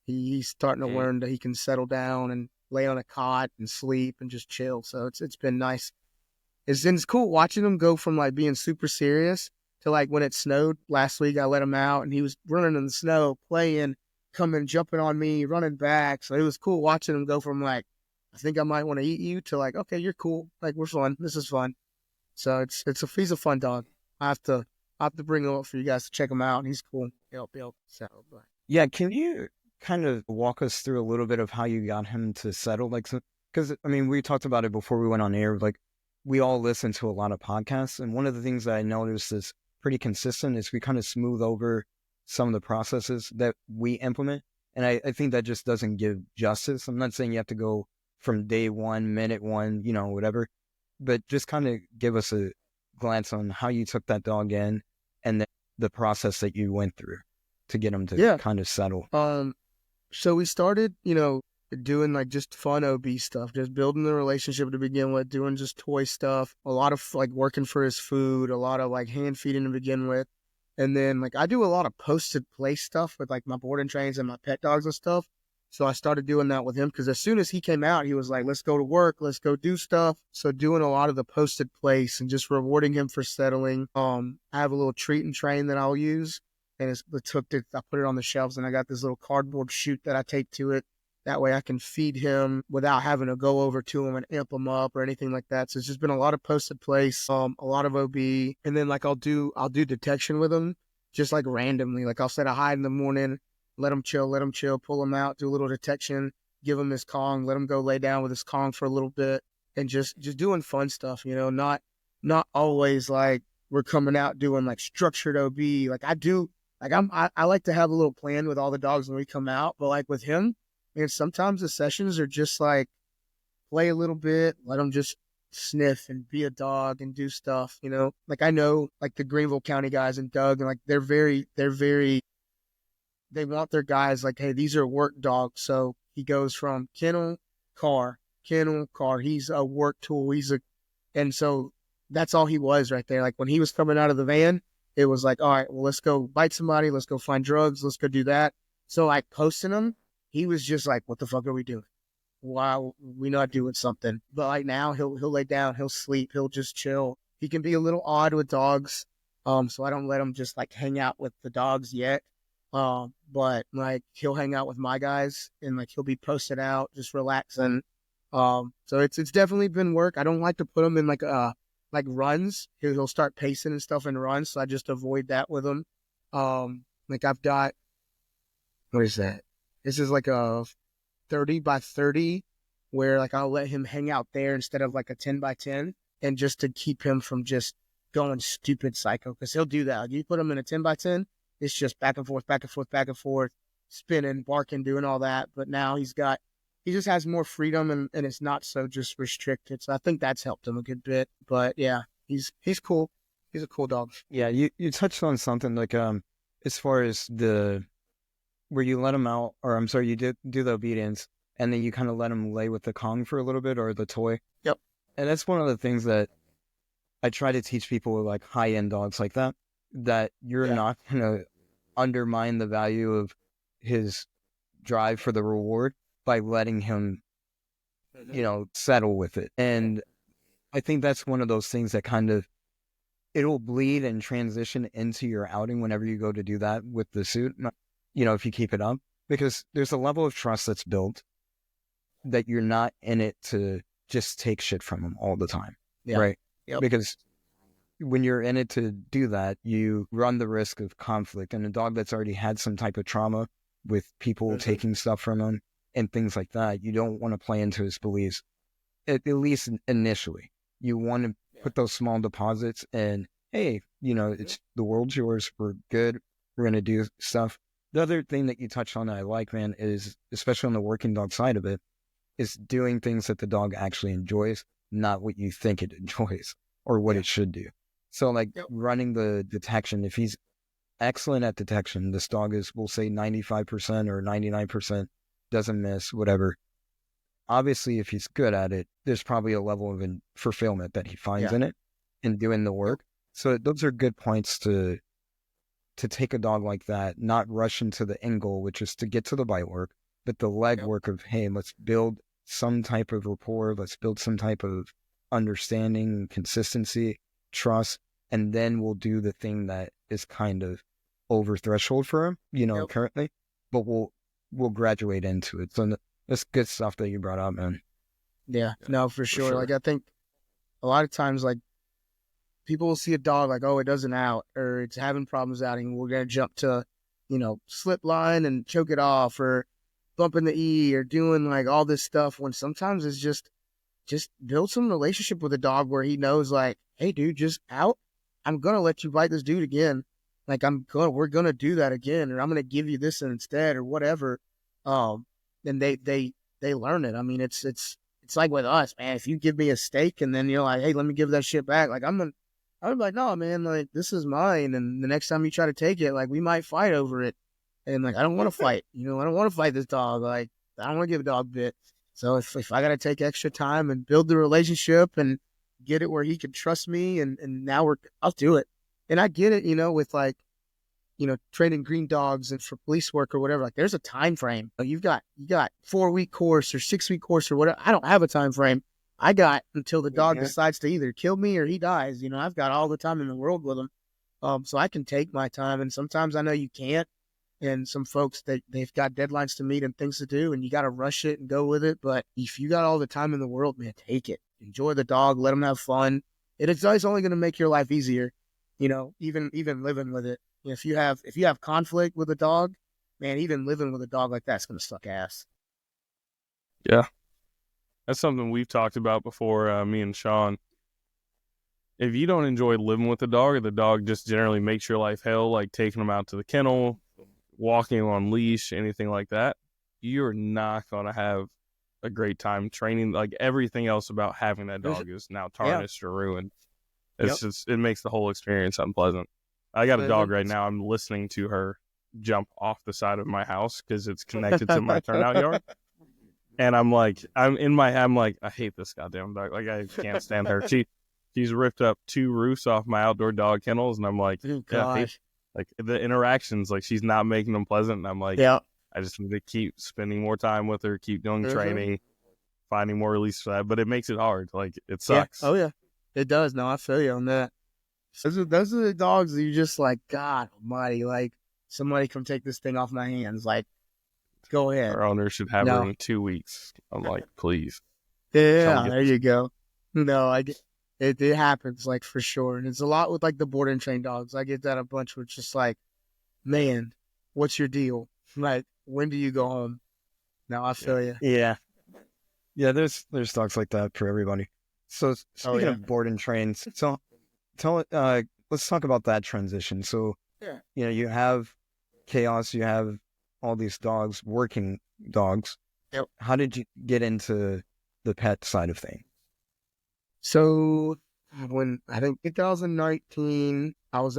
he's starting to learn that he can settle down and lay on a cot and sleep and just chill. So it's been nice. It's cool watching him go from like being super serious to like when it snowed last week. I let him out and he was running in the snow, playing, coming, jumping on me, running back. So it was cool watching him go from like, I think I might want to eat you to like, okay, you're cool. Like we're fun. This is fun. So he's a fun dog. I have to bring him up for you guys to check him out. He's cool. Yep. So, but. Yeah, can you kind of walk us through a little bit of how you got him to settle? Like, because I mean, we talked about it before we went on air. Like, we all listen to a lot of podcasts, and one of the things that I noticed is pretty consistent is we kind of smooth over some of the processes that we implement, and I think that just doesn't give justice. I'm not saying you have to go from day one, minute one, whatever, but just kind of give us a glance on how you took that dog in and then the process that you went through to get him to kind of settle. So we started, doing like just fun OB stuff, just building the relationship to begin with, doing just toy stuff, a lot of like working for his food, a lot of like hand feeding to begin with. And then like I do a lot of posted play stuff with like my boarding trains and my pet dogs and stuff. So I started doing that with him because as soon as he came out, he was like, let's go to work, let's go do stuff. So doing a lot of the posted place and just rewarding him for settling. I have a little treat and train that I'll use. And I put it on the shelves and I got this little cardboard chute that I tape to it. That way I can feed him without having to go over to him and amp him up or anything like that. So it's just been a lot of posted place, a lot of OB. And then like I'll do detection with him just like randomly. Like I'll set a hide in the morning, let him chill, pull him out, do a little detection, give him his Kong, let him go lay down with his Kong for a little bit and just doing fun stuff, not always like we're coming out doing like structured OB. Like I do, like I like to have a little plan with all the dogs when we come out, but like with him, and sometimes the sessions are just like play a little bit, let them just sniff and be a dog and do stuff, Like I know like the Greenville County guys and Doug, and like they want their guys like, hey, these are work dogs. So he goes from kennel, car. He's a work tool. And so that's all he was right there. Like when he was coming out of the van, it was like, all right, well, let's go bite somebody. Let's go find drugs. Let's go do that. So like posting him, he was just like, what the fuck are we doing? Why are we not doing something? But like now he'll lay down, he'll sleep, he'll just chill. He can be a little odd with dogs. So I don't let him just like hang out with the dogs yet. But like he'll hang out with my guys and like he'll be posted out, just relaxing. So it's definitely been work. I don't like to put him in like runs. He'll start pacing and stuff and runs. So I just avoid that with him. Like I've got, what is that? This is like a 30 by 30 where like I'll let him hang out there instead of like a 10 by 10 and just to keep him from just going stupid psycho because he'll do that. Like you put him in a 10 by 10, it's just back and forth, spinning, barking, doing all that. But now he just has more freedom and it's not so just restricted. So I think that's helped him a good bit. But yeah, he's cool. He's a cool dog. Yeah, you touched on something like as far as where you let him out, or I'm sorry, you do the obedience, and then you kind of let him lay with the Kong for a little bit, or the toy. Yep. And that's one of the things that I try to teach people with like high-end dogs like that you're not going to undermine the value of his drive for the reward by letting him, settle with it. And I think that's one of those things that kind of, it'll bleed and transition into your outing whenever you go to do that with the suit. If you keep it up, because there's a level of trust that's built that you're not in it to just take shit from them all the time. Yeah. Right. Yep. Because when you're in it to do that, you run the risk of conflict, and a dog that's already had some type of trauma with people taking stuff from him and things like that, you don't want to play into his beliefs. At least initially, you want to put those small deposits and, hey, it's the world's yours. We're good. We're going to do stuff. The other thing that you touched on that I like, man, is, especially on the working dog side of it, is doing things that the dog actually enjoys, not what you think it enjoys or what it should do. So like running the detection, if he's excellent at detection. This dog is, we'll say 95% or 99%, doesn't miss, whatever. Obviously, if he's good at it, there's probably a level of fulfillment that he finds in it and doing the work. So those are good points to take a dog like that, not rush into the end goal, which is to get to the bite work, but the leg work of, hey, let's build some type of rapport, let's build some type of understanding, consistency, trust, and then we'll do the thing that is kind of over threshold for him, currently, but we'll graduate into it. So that's good stuff that you brought up, man. Yeah, no, for sure. Like, I think a lot of times, like, people will see a dog like, oh, it doesn't out or it's having problems outing. We're going to jump to, slip line and choke it off or bumping the E or doing like all this stuff when sometimes it's just build some relationship with a dog where he knows like, hey, dude, just out. I'm going to let you bite this dude again. Like, we're going to do that again, or I'm going to give you this instead or whatever. And they learn it. I mean, it's like with us, man. If you give me a steak and then you're like, hey, let me give that shit back. Like, I'm like, no, man, like, this is mine. And the next time you try to take it, like, we might fight over it. And like, I don't want to fight, I don't want to fight this dog. Like, I don't want to give a dog bit. So if I got to take extra time and build the relationship and get it where he can trust me and now I'll do it. And I get it, with like, training green dogs and for police work or whatever, like there's a time frame. You got 4-week course or 6-week course or whatever. I don't have a time frame. I got until the dog decides to either kill me or he dies. I've got all the time in the world with him. So I can take my time, and sometimes I know you can't. And some folks, they've got deadlines to meet and things to do, and you got to rush it and go with it. But if you got all the time in the world, man, take it. Enjoy the dog. Let him have fun. It's only going to make your life easier, even living with it. If you have conflict with a dog, man, even living with a dog like that's going to suck ass. Yeah. That's something we've talked about before, me and Sean. If you don't enjoy living with the dog, or the dog just generally makes your life hell, like taking them out to the kennel, walking on leash, anything like that, you're not going to have a great time training. Like, everything else about having that dog is now tarnished or ruined. It's just, it makes the whole experience unpleasant. I got a dog right now. I'm listening to her jump off the side of my house because it's connected to my turnout yard. And I'm like, I hate this goddamn dog. Like, I can't stand her. She's ripped up 2 roofs off my outdoor dog kennels, and I'm like, like the interactions, like she's not making them pleasant. And I'm like, I just need to keep spending more time with her, keep doing training, finding more release for that. But it makes it hard. Like, it sucks. Yeah. Oh yeah, it does. No, I feel you on that. Those are the dogs that you're just like, God almighty, like, somebody come take this thing off my hands. Like, go ahead. Our owner should have her in 2 weeks. I'm like, please. Yeah, there you go. No, it happens, like, for sure. And it's a lot with, like, the board and train dogs. I get that a bunch where it's just like, man, what's your deal? Like, when do you go home? No, I feel you. Yeah. Yeah, there's dogs like that for everybody. So speaking of board and trains, so let's talk about that transition. So, you have Chaos, you have all these dogs, working dogs. Yep. How did you get into the pet side of things? So when I think 2019, I was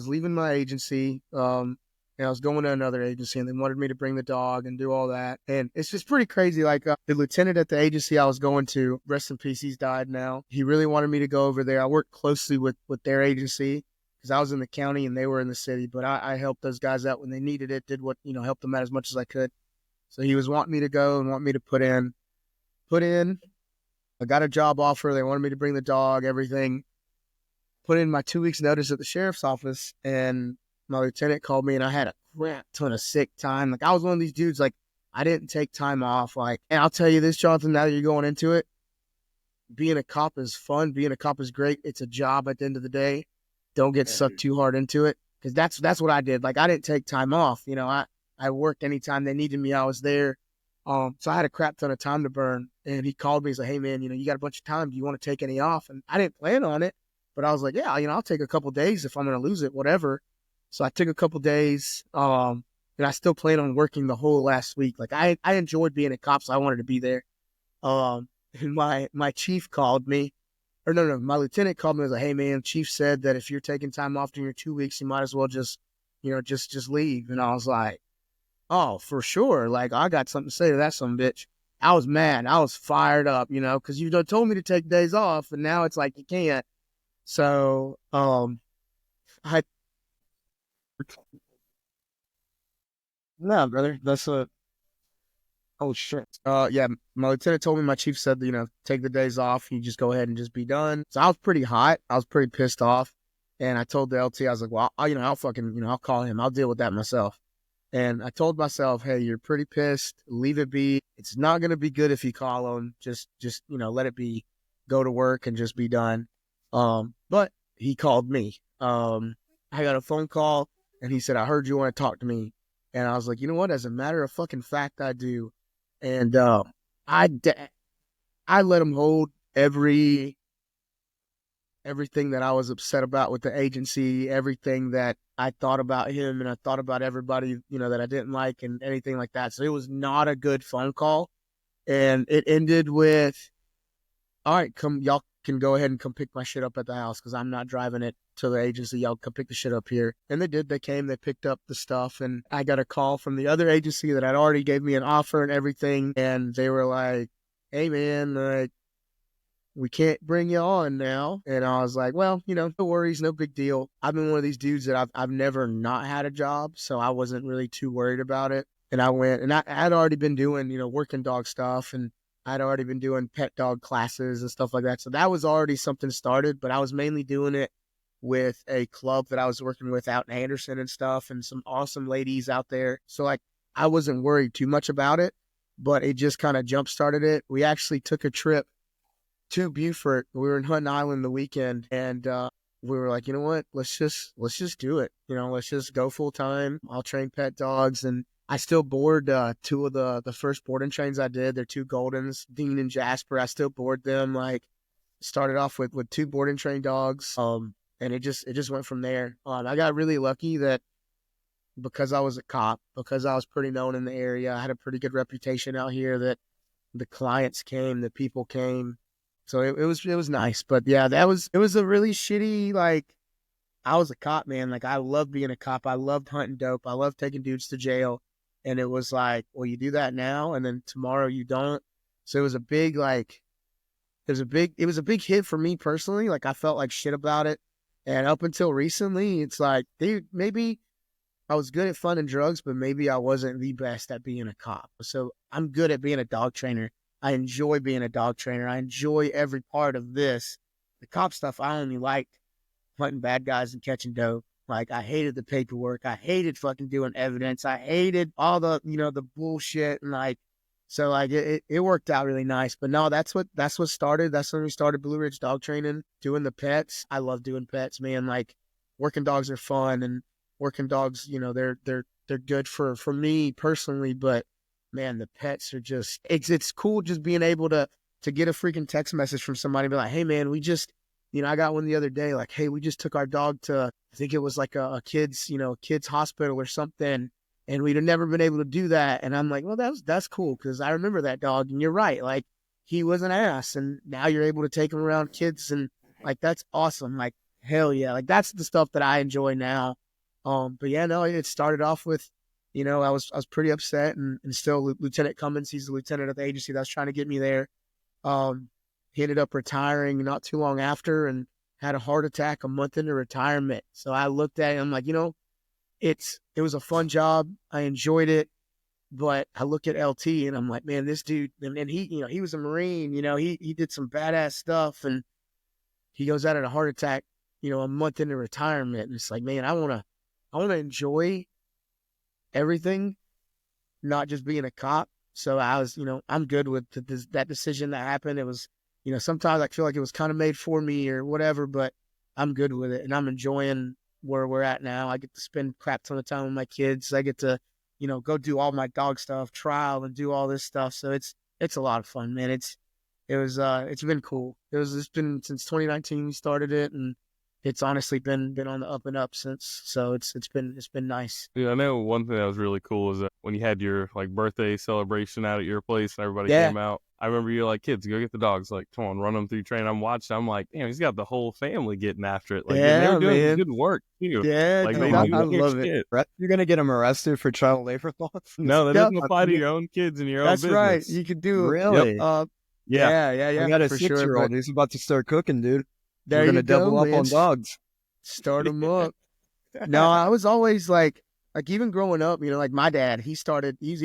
leaving my agency, and I was going to another agency, and they wanted me to bring the dog and do all that. And it's just pretty crazy. Like, the lieutenant at the agency I was going to, rest in peace, he's died now. He really wanted me to go over there. I worked closely with their agency because I was in the county and they were in the city, but I helped those guys out when they needed it, did what, helped them out as much as I could. So he was wanting me to go and want me to put in. I got a job offer. They wanted me to bring the dog, everything. Put in my 2 weeks notice at the sheriff's office, and my lieutenant called me, and I had a crap ton of sick time. Like, I was one of these dudes, like, I didn't take time off. Like, and I'll tell you this, Jonathan, now that you're going into it, being a cop is fun. Being a cop is great. It's a job at the end of the day. Don't get sucked too hard into it, because that's what I did. Like, I didn't take time off. I worked anytime they needed me. I was there. So I had a crap ton of time to burn, and he called me. He's like, hey, man, you got a bunch of time. Do you want to take any off? And I didn't plan on it, but I was like, yeah, I'll take a couple days if I'm going to lose it, whatever. So I took a couple days, and I still plan on working the whole last week. Like, I enjoyed being a cop, so I wanted to be there. And my chief called me, or no, my lieutenant called me and was like, hey, man, chief said that if you're taking time off during your 2 weeks, you might as well just just leave. And I was like, oh, for sure. Like, I got something to say to that son of a bitch. I was mad. I was fired up, because you told me to take days off, and now it's like you can't. So, I No, brother, that's a oh shit. yeah, my lieutenant told me, my chief said, take the days off. You just go ahead and just be done. So I was pretty hot. I was pretty pissed off, and I told the LT, I was like, well, I'll fucking, I'll call him. I'll deal with that myself. And I told myself, hey, you're pretty pissed. Leave it be. It's not gonna be good if you call him. Just let it be. Go to work and just be done. But he called me. I got a phone call, and he said, I heard you want to talk to me. And I was like, you know what? As a matter of fucking fact, I do. And I let him hold everything that I was upset about with the agency, everything that I thought about him, and I thought about everybody, that I didn't like, and anything like that. So it was not a good phone call. And it ended with, all right, y'all can go ahead and come pick my shit up at the house, because I'm not driving it to the agency. Y'all come pick the shit up here. And they did. They came, they picked up the stuff, and I got a call from the other agency that had already gave me an offer and everything. And they were like, hey man, like, we can't bring you on now. And I was like, well, no worries, no big deal. I've been one of these dudes that I've never not had a job, so I wasn't really too worried about it. And I went, and I had already been doing, working dog stuff, and I'd already been doing pet dog classes and stuff like that. So that was already something started, but I was mainly doing it with a club that I was working with out in Anderson and stuff, and some awesome ladies out there. So like, I wasn't worried too much about it, but it just kind of jump started it. We actually took a trip to Beaufort. We were in Hutton Island the weekend, and we were like, you know what? Let's just do it. Let's just go full time. I'll train pet dogs, and I still board two of the first boarding trains I did. They're two Goldens, Dean and Jasper. I still board them. Like, started off with two boarding train dogs, and it just went from there. I got really lucky that because I was a cop, because I was pretty known in the area, I had a pretty good reputation out here, that the clients came, the people came. So it was nice. But yeah, it was a really shitty, like, I was a cop, man. Like, I loved being a cop. I loved hunting dope. I loved taking dudes to jail. And it was like, well, you do that now, and then tomorrow you don't. So it was a big, like, it was a big hit for me personally. Like, I felt like shit about it. And up until recently, it's like, dude, maybe I was good at fun and drugs, but maybe I wasn't the best at being a cop. So I'm good at being a dog trainer. I enjoy being a dog trainer. I enjoy every part of this. The cop stuff, I only liked hunting bad guys and catching dope. Like, I hated the paperwork. I hated fucking doing evidence. I hated all the, the bullshit. And like, so like it worked out really nice. But no, that's what started. That's when we started Blue Ridge dog training, doing the pets. I love doing pets, man. Like, working dogs are fun, and working dogs, they're good for me personally, but man, the pets are just, it's cool just being able to get a freaking text message from somebody and be like, hey man, we just, I got one the other day, like, hey, we just took our dog to, I think it was like a kid's hospital or something, and we'd have never been able to do that. And I'm like, well, that's cool, because I remember that dog, and you're right, like, he was an ass, and now you're able to take him around kids, and like, that's awesome. Like, hell yeah, like, that's the stuff that I enjoy now. But yeah, no, it started off with, I was pretty upset, and still Lieutenant Cummins, he's the lieutenant of the agency that was trying to get me there. He ended up retiring not too long after, and had a heart attack a month into retirement. So I looked at it, I'm like, it was a fun job. I enjoyed it, but I look at LT and I'm like, man, this dude, and he, he was a Marine, he did some badass stuff, and he goes out at a heart attack, a month into retirement. And it's like, man, I want to enjoy everything, not just being a cop. So I was, I'm good with that decision that happened. It was, sometimes I feel like it was kind of made for me or whatever, but I'm good with it, and I'm enjoying where we're at now. I get to spend crap ton of time with my kids. I get to, go do all my dog stuff, trial, and do all this stuff. So it's a lot of fun, man. It's been cool. It's been since 2019 we started it, and it's honestly been on the up and up since. So it's been nice. Yeah, I know one thing that was really cool is that when you had your like birthday celebration out at your place and everybody came out, I remember you're like, kids, go get the dogs. Like, come on, run them through training. I'm watching. I'm like, damn, he's got the whole family getting after it. Like, and they were doing good work too. Yeah, like, dude, they I knew their love shit. it. You're gonna get him arrested for child labor laws? No, that doesn't apply to your own kids and your own business. That's right. You could do really. Yeah. I got a for 6-year-old. Sure, He's about to start cooking, dude. There We're gonna double up man. on dogs. Start them up. No, I was always like even growing up, you know, like my dad, he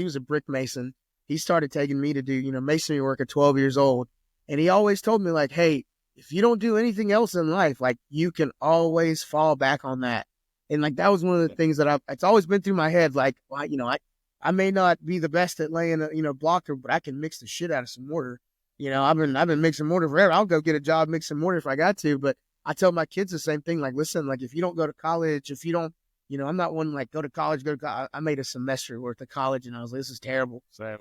was a brick mason. He started taking me to do, you know, masonry work at 12 years old. And he always told me like, hey, if you don't do anything else in life, like you can always fall back on that. And like, that was one of the things that it's always been through my head. Like, well, you know, I may not be the best at laying a, you know, blocker, but I can mix the shit out of some mortar. You know, I've been mixing mortar forever. I'll go get a job mixing mortar if I got to, but I tell my kids the same thing. Like, listen, like if you don't go to college, if you don't, you know, I'm not one like go to college. I made a semester worth of college, and I was like, this is terrible. Same.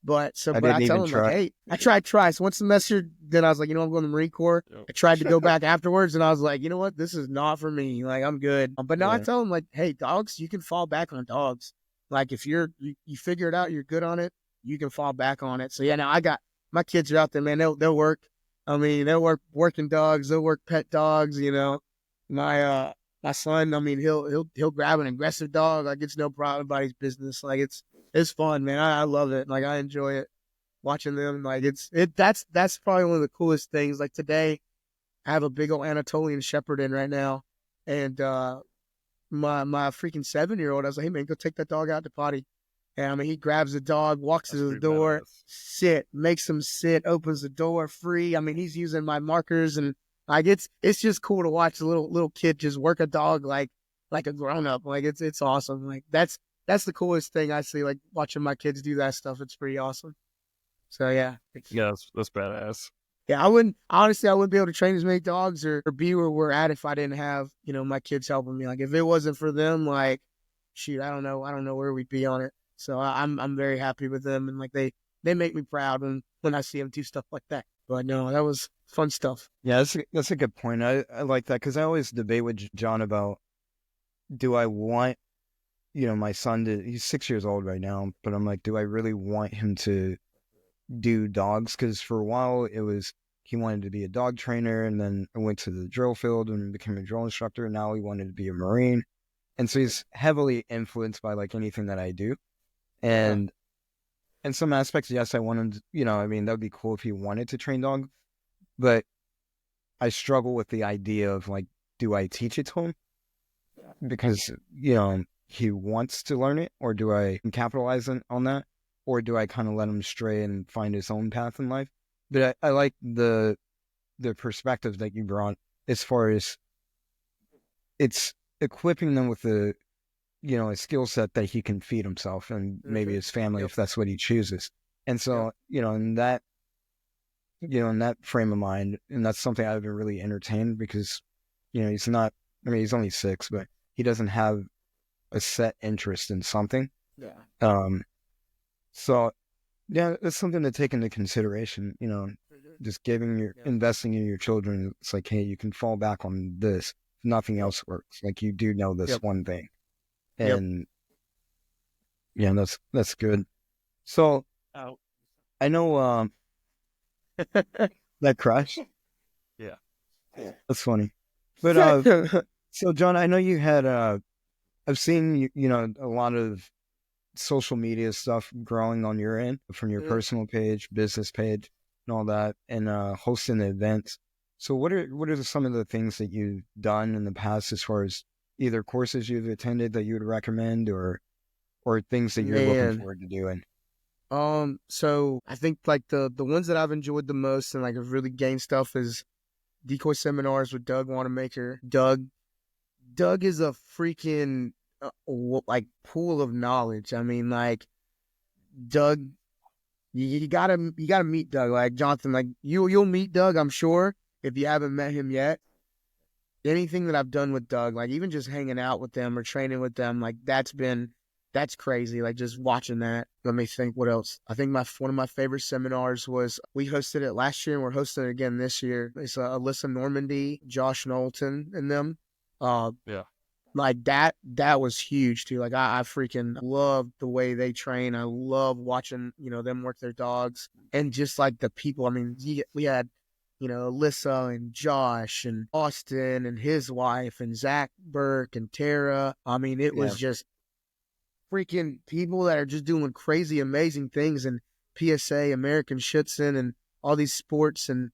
But I tell them like, hey, I tried twice. One semester, then I was like, you know, I'm going to the Marine Corps. Yep. I tried to go back afterwards, and I was like, you know what, this is not for me. Like, I'm good. But now I tell them like, hey, dogs, you can fall back on dogs. Like if you figure it out, you're good on it, you can fall back on it. So yeah, now I got my kids are out there, man. They'll work. I mean, they'll work working dogs. They'll work pet dogs. You know, my son, I mean, he'll grab an aggressive dog. Like it's no problem about his business. Like it's fun, man. I love it. Like I enjoy it watching them. Like that's probably one of the coolest things. Like today, I have a big old Anatolian Shepherd in right now, and my freaking 7-year-old, I was like, hey man, go take that dog out to potty. And I mean, he grabs the dog, walks to the door, makes him sit, opens the door free. I mean, he's using my markers, and like it's just cool to watch a little kid just work a dog like a grown up. Like it's awesome. Like that's the coolest thing I see. Like watching my kids do that stuff, it's pretty awesome. So yeah, that's badass. Yeah, I wouldn't be able to train as many dogs or be where we're at if I didn't have, you know, my kids helping me. Like if it wasn't for them, like shoot, I don't know where we'd be on it. So I'm very happy with them, and like they make me proud when I see them do stuff like that. But no, that was fun stuff. Yeah, that's a good point. I like that because I always debate with John about, do I want, you know, my son he's 6 years old right now, but I'm like, do I really want him to do dogs? Because for a while he wanted to be a dog trainer, and then I went to the drill field and became a drill instructor, and now he wanted to be a Marine. And so he's heavily influenced by like anything that I do. And in some aspects, yes, I want him to, you know, I mean, that would be cool if he wanted to train dogs, but I struggle with the idea of like, do I teach it to him? Because, you know, he wants to learn it, or do I capitalize on that? Or do I kind of let him stray and find his own path in life? But I like the perspective that you brought as far as it's equipping them with a skill set that he can feed himself and maybe his family if that's what he chooses. And so, you know, in that frame of mind, and that's something I haven't really entertained because, you know, he's only 6, but he doesn't have a set interest in something. Yeah. So yeah, it's something to take into consideration, you know, just investing in your children. It's like, hey, you can fall back on this. Nothing else works. Like you do know this one thing. And yeah, that's good. So I know that crash. Yeah. That's funny. But so John, I know you had I've seen you know a lot of social media stuff growing on your end from your personal page, business page, and all that, and hosting events. So what are some of the things that you've done in the past as far as either courses you've attended that you would recommend or things that you're looking forward to doing? So I think like the ones that I've enjoyed the most and like have really gained stuff is decoy seminars with Doug Wanamaker. Doug is a freaking like pool of knowledge. I mean, like Doug, you gotta meet Doug. Like Jonathan, like you'll meet Doug, I'm sure, if you haven't met him yet. Anything that I've done with Doug, like even just hanging out with them or training with them, like that's crazy. Like just watching that. Let me think what else. I think one of my favorite seminars was, we hosted it last year and we're hosting it again this year. It's Alyssa Normandy, Josh Knowlton and them. like that was huge too. Like I freaking love the way they train. I love watching, them work their dogs, and just like the people. I mean, we had, Alyssa and Josh and Austin and his wife and Zach Burke and Tara. I mean, it was just freaking people that are just doing crazy, amazing things, and PSA, American Schutzhund, and all these sports, and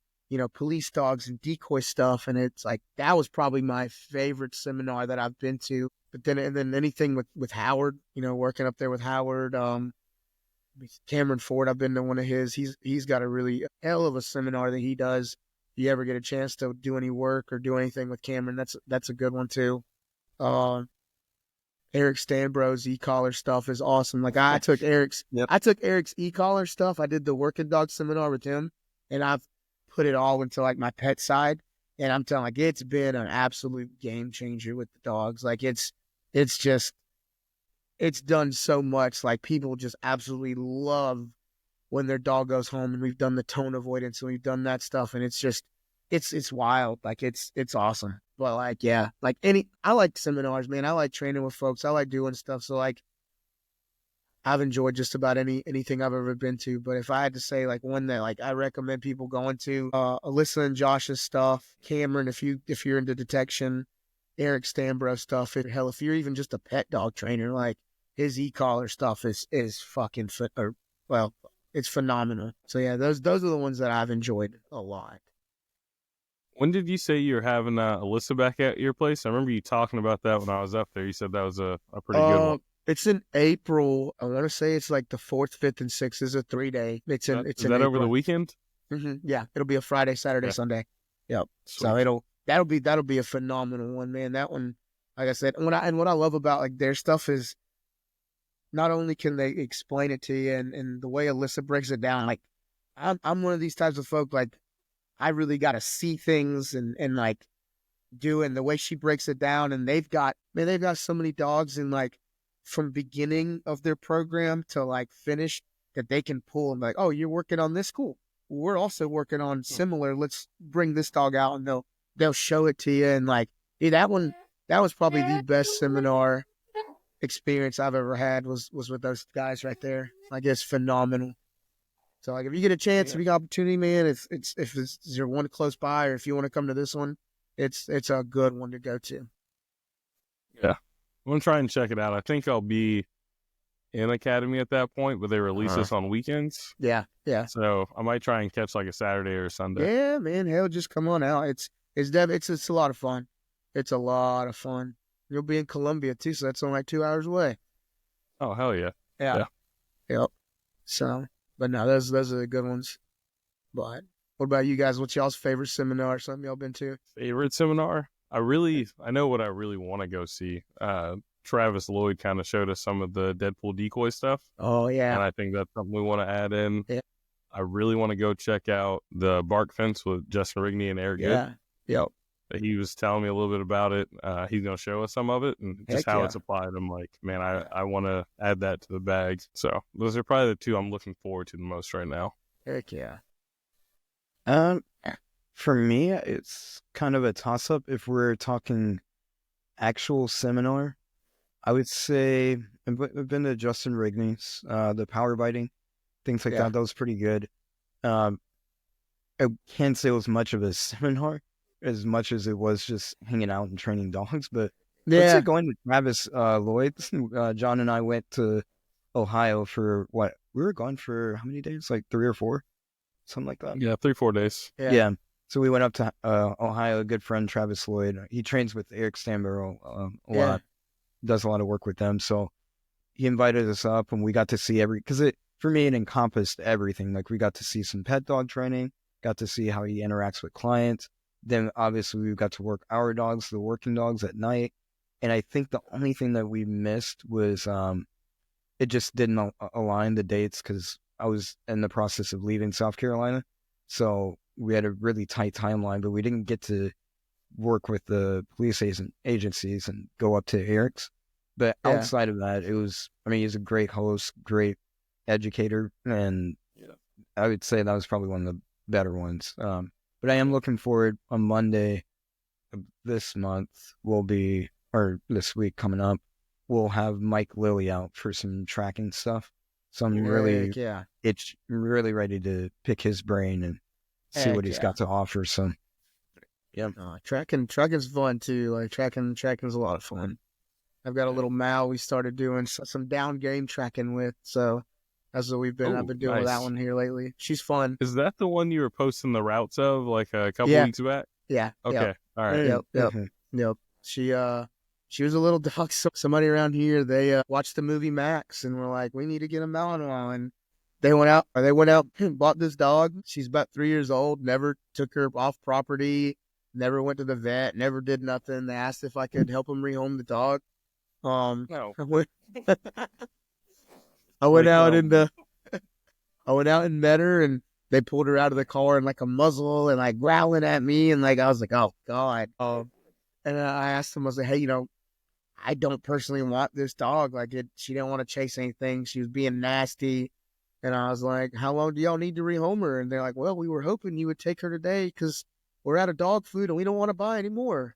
police dogs and decoy stuff. And it's like that was probably my favorite seminar that I've been to. But then anything with Howard, working up there with Howard, Cameron Ford, I've been to one of his. He's got a really hell of a seminar that he does. If you ever get a chance to do any work or do anything with Cameron, that's a good one too. Eric Stanbro's e-collar stuff is awesome. Like I took Eric's e-collar stuff. I did the working dog seminar with him, and I've put it all into like my pet side. And I'm telling, like, it's been an absolute game changer with the dogs. Like it's done so much. Like people just absolutely love when their dog goes home, and we've done the tone avoidance and we've done that stuff. And it's just, it's wild. Like it's awesome. But like, yeah, like I like seminars, man. I like training with folks. I like doing stuff. So like, I've enjoyed just about anything I've ever been to. But if I had to say like one that like I recommend people going to, Alyssa and Josh's stuff, Cameron, if you're into detection, Eric Stanbro stuff. If you're even just a pet dog trainer, like his e-collar stuff is fucking it's phenomenal. So yeah, those are the ones that I've enjoyed a lot. When did you say you're having Alyssa back at your place? I remember you talking about that when I was up there. You said that was a pretty good one. It's in April. I'm going to say it's like the 4th, 5th, and 6th is a 3-day. Is that over the weekend? Mm-hmm. Yeah, it'll be a Friday, Saturday, Sunday. Yep. Sweet. So that'll be a phenomenal one, man. That one, like I said, what I love about like their stuff is not only can they explain it to you, and the way Alyssa breaks it down. Like I'm one of these types of folk, like I really got to see things and like do, and the way she breaks it down. And they've got so many dogs, and like from beginning of their program to like finish, that they can pull and like, oh, you're working on this, cool. We're also working on similar. Let's bring this dog out, and they'll show it to you. And like, dude, that was probably the best seminar experience I've ever had was with those guys right there. Like it's phenomenal. So like if you get a chance, if you got opportunity, man, if you're one close by, or if you want to come to this one, it's a good one to go to. Yeah. I'm going to try and check it out. I think I'll be in Academy at that point, but they release this on weekends. Yeah. So I might try and catch like a Saturday or a Sunday. Yeah, man. Hell, just come on out. It's a lot of fun. It's a lot of fun. You'll be in Columbia too, so that's only like 2 hours away. Oh, hell yeah. Yeah. Yep. So, but no, those are the good ones. But what about you guys? What's y'all's favorite seminar or something y'all been to? Favorite seminar? I know what I really want to go see. Travis Lloyd kind of showed us some of the Deadpool decoy stuff. Oh, yeah. And I think that's something we want to add in. Yeah. I really want to go check out the bark fence with Justin Rigney and Eric Good. Yep. He was telling me a little bit about it. He's going to show us some of it and just how it's applied. I'm like, man, I want to add that to the bag. So those are probably the two I'm looking forward to the most right now. Heck yeah. For me, it's kind of a toss-up. If we're talking actual seminar, I would say I've been to Justin Rigney's, the power biting, things like that. That was pretty good. I can't say it was much of a seminar as much as it was just hanging out and training dogs. But let's say going to Travis Lloyd, John and I went to Ohio for what? We were gone for how many days? Like 3 or 4? Something like that. Yeah, 3-4 days. Yeah. So we went up to Ohio. A good friend, Travis Lloyd. He trains with Eric Stanborough a lot. Does a lot of work with them. So he invited us up, and we got to see because for me, it encompassed everything. Like we got to see some pet dog training, got to see how he interacts with clients. Then obviously we got to work our dogs, the working dogs at night. And I think the only thing that we missed was it just didn't align the dates because I was in the process of leaving South Carolina. So we had a really tight timeline, but we didn't get to work with the police agencies and go up to Eric's. But outside of that, he's a great host, great educator, and I would say that was probably one of the better ones. But I am looking forward on Monday of this month. or this week coming up, we'll have Mike Lilly out for some tracking stuff. So I'm really ready to pick his brain and see what he's got to offer. So, yeah. Tracking's fun too. Like tracking's a lot of fun. I've got a little Mal we started doing some down game tracking with. So that's what I've been doing with that one here lately. She's fun. Is that the one you were posting the routes of like a couple weeks back? Yeah. Okay. Yep. All right. Yep. She was a little dog. Somebody around here, they watched the movie Max and were like, we need to get a Malinois. And they went out and bought this dog. She's about 3 years old, never took her off property, never went to the vet, never did nothing. They asked if I could help them rehome the dog. No. I went out and met her, and they pulled her out of the car and like a muzzle and like growling at me, and like I was like, oh God. And I asked them, I was like, hey, I don't personally want this dog. Like she didn't want to chase anything. She was being nasty. And I was like, how long do y'all need to rehome her? And they're like, well, we were hoping you would take her today because we're out of dog food and we don't want to buy any more.